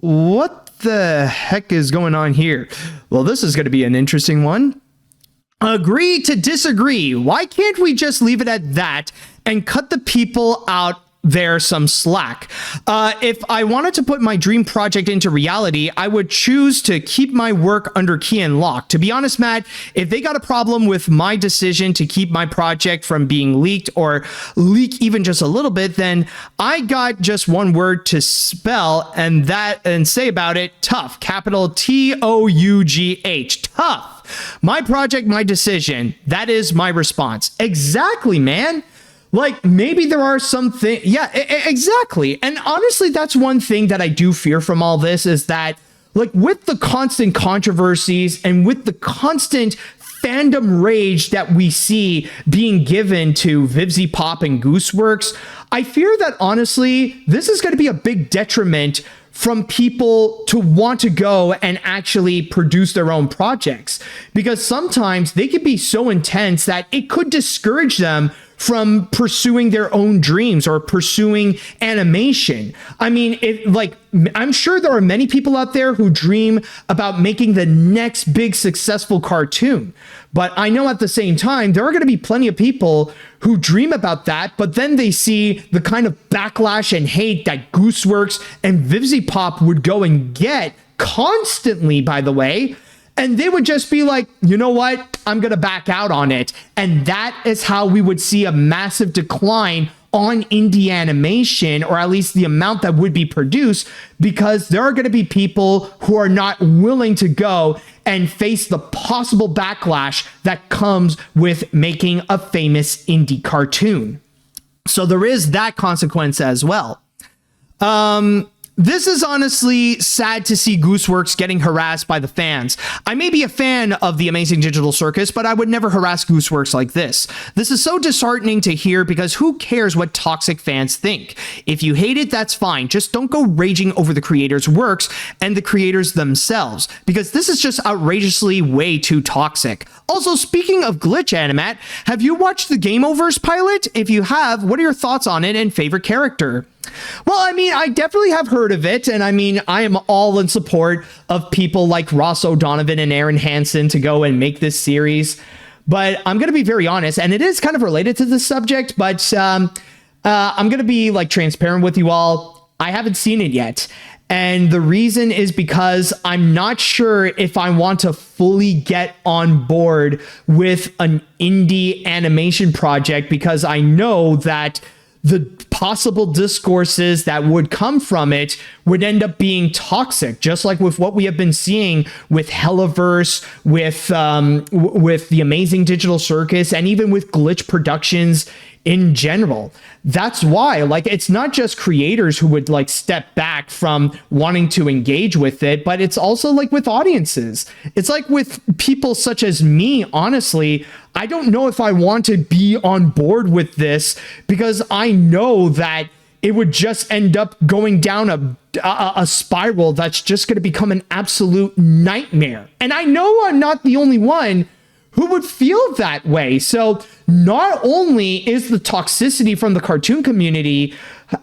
what the heck is going on here? Well, this is going to be an interesting one. Agree to disagree. Why can't we just leave it at that and cut the people out there some slack? If I wanted to put my dream project into reality, I would choose to keep my work under key and lock. To be honest, Matt, if they got a problem with my decision to keep my project from being leaked or leak even just a little bit, then I got just one word to spell and say about it: tough. Capital TOUGH. Tough. My project, my decision. That is my response. Exactly, man. Like, maybe there are some things. Yeah, exactly. And honestly, that's one thing that I do fear from all this is that, like, with the constant controversies and with the constant fandom rage that we see being given to Vivzy Pop and Gooseworks, I fear that, honestly, this is going to be a big detriment from people to want to go and actually produce their own projects, because sometimes they could be so intense that it could discourage them from pursuing their own dreams or pursuing animation. I mean, I'm sure there are many people out there who dream about making the next big successful cartoon. But I know at the same time, there are going to be plenty of people who dream about that, but then they see the kind of backlash and hate that Gooseworks and Vivzy Pop would go and get constantly, by the way. And they would just be like, you know what? I'm going to back out on it. And that is how we would see a massive decline on indie animation, or at least the amount that would be produced, because there are going to be people who are not willing to go and face the possible backlash that comes with making a famous indie cartoon. So there is that consequence as well. This is honestly sad to see Gooseworks getting harassed by the fans. I may be a fan of the Amazing Digital Circus, but I would never harass Gooseworks like this. This is so disheartening to hear, because who cares what toxic fans think? If you hate it, that's fine. Just don't go raging over the creators' works and the creators themselves, because this is just outrageously way too toxic. Also, speaking of glitch, Animat, have you watched the Game Overs pilot? If you have, what are your thoughts on it and favorite character? Well, I mean, I definitely have heard of it, and I mean, I am all in support of people like Ross O'Donovan and Aaron Hansen to go and make this series. But I'm going to be very honest, and it is kind of related to this subject, but I'm going to be like transparent with you all. I haven't seen it yet. And the reason is because I'm not sure if I want to fully get on board with an indie animation project, because I know that the possible discourses that would come from it would end up being toxic, just like with what we have been seeing with Hellaverse, with the Amazing Digital Circus, and even with Glitch Productions in general. That's why, like, it's not just creators who would like step back from wanting to engage with it, but it's also like with audiences. It's like with people such as me, honestly, I don't know if I want to be on board with this, because I know that it would just end up going down a spiral that's just going to become an absolute nightmare. And I know I'm not the only one who would feel that way. So not only is the toxicity from the cartoon community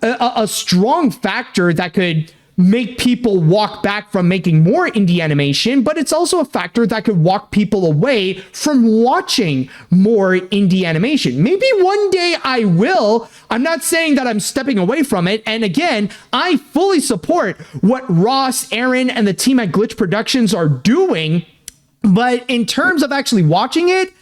a strong factor that could make people walk back from making more indie animation, but it's also a factor that could walk people away from watching more indie animation. Maybe one day I will. I'm not saying that I'm stepping away from it. And again, I fully support what Ross, Aaron, and the team at Glitch Productions are doing. But in terms of actually watching it,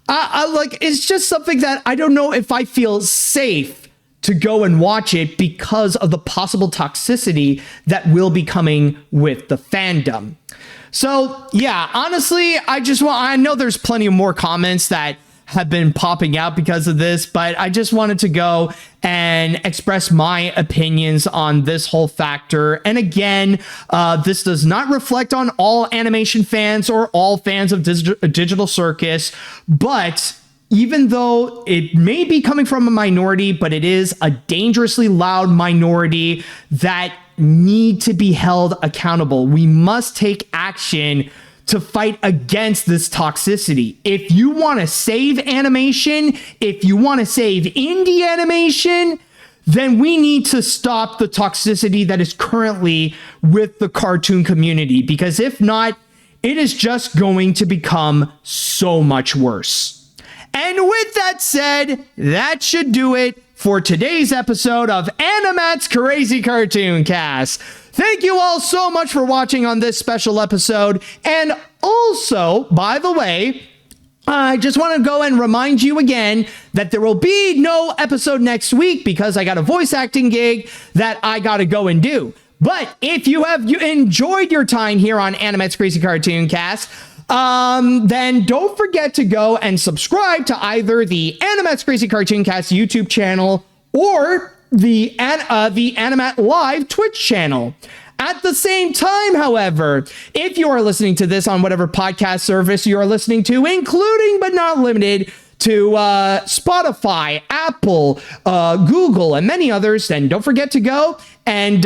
it's just something that I don't know if I feel safe to go and watch it, because of the possible toxicity that will be coming with the fandom. So yeah, honestly, I know there's plenty of more comments that have been popping out because of this, but I just wanted to go and express my opinions on this whole factor. And again, this does not reflect on all animation fans or all fans of Digital Circus, but even though it may be coming from a minority, but it is a dangerously loud minority that need to be held accountable. We must take action to fight against this toxicity. If you want to save animation, if you want to save indie animation, then we need to stop the toxicity that is currently with the cartoon community, because if not, it is just going to become so much worse. And with that said, that should do it for today's episode of AniMat's Crazy Cartoon Cast. Thank you all so much for watching on this special episode. And also, by the way, I just want to go and remind you again that there will be no episode next week because I got a voice acting gig that I got to go and do. But if you have enjoyed your time here on AniMat's Crazy Cartoon Cast, then don't forget to go and subscribe to either the AniMat's Crazy Cartoon Cast YouTube channel or the AniMat Live Twitch channel. At the same time, however, if you are listening to this on whatever podcast service you are listening to, including but not limited to Spotify, Apple, Google, and many others, then don't forget to go and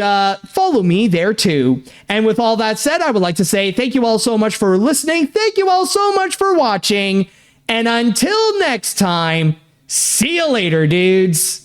follow me there too. And with all that said, I would like to say thank you all so much for listening. Thank you all so much for watching. And until next time, see you later, dudes.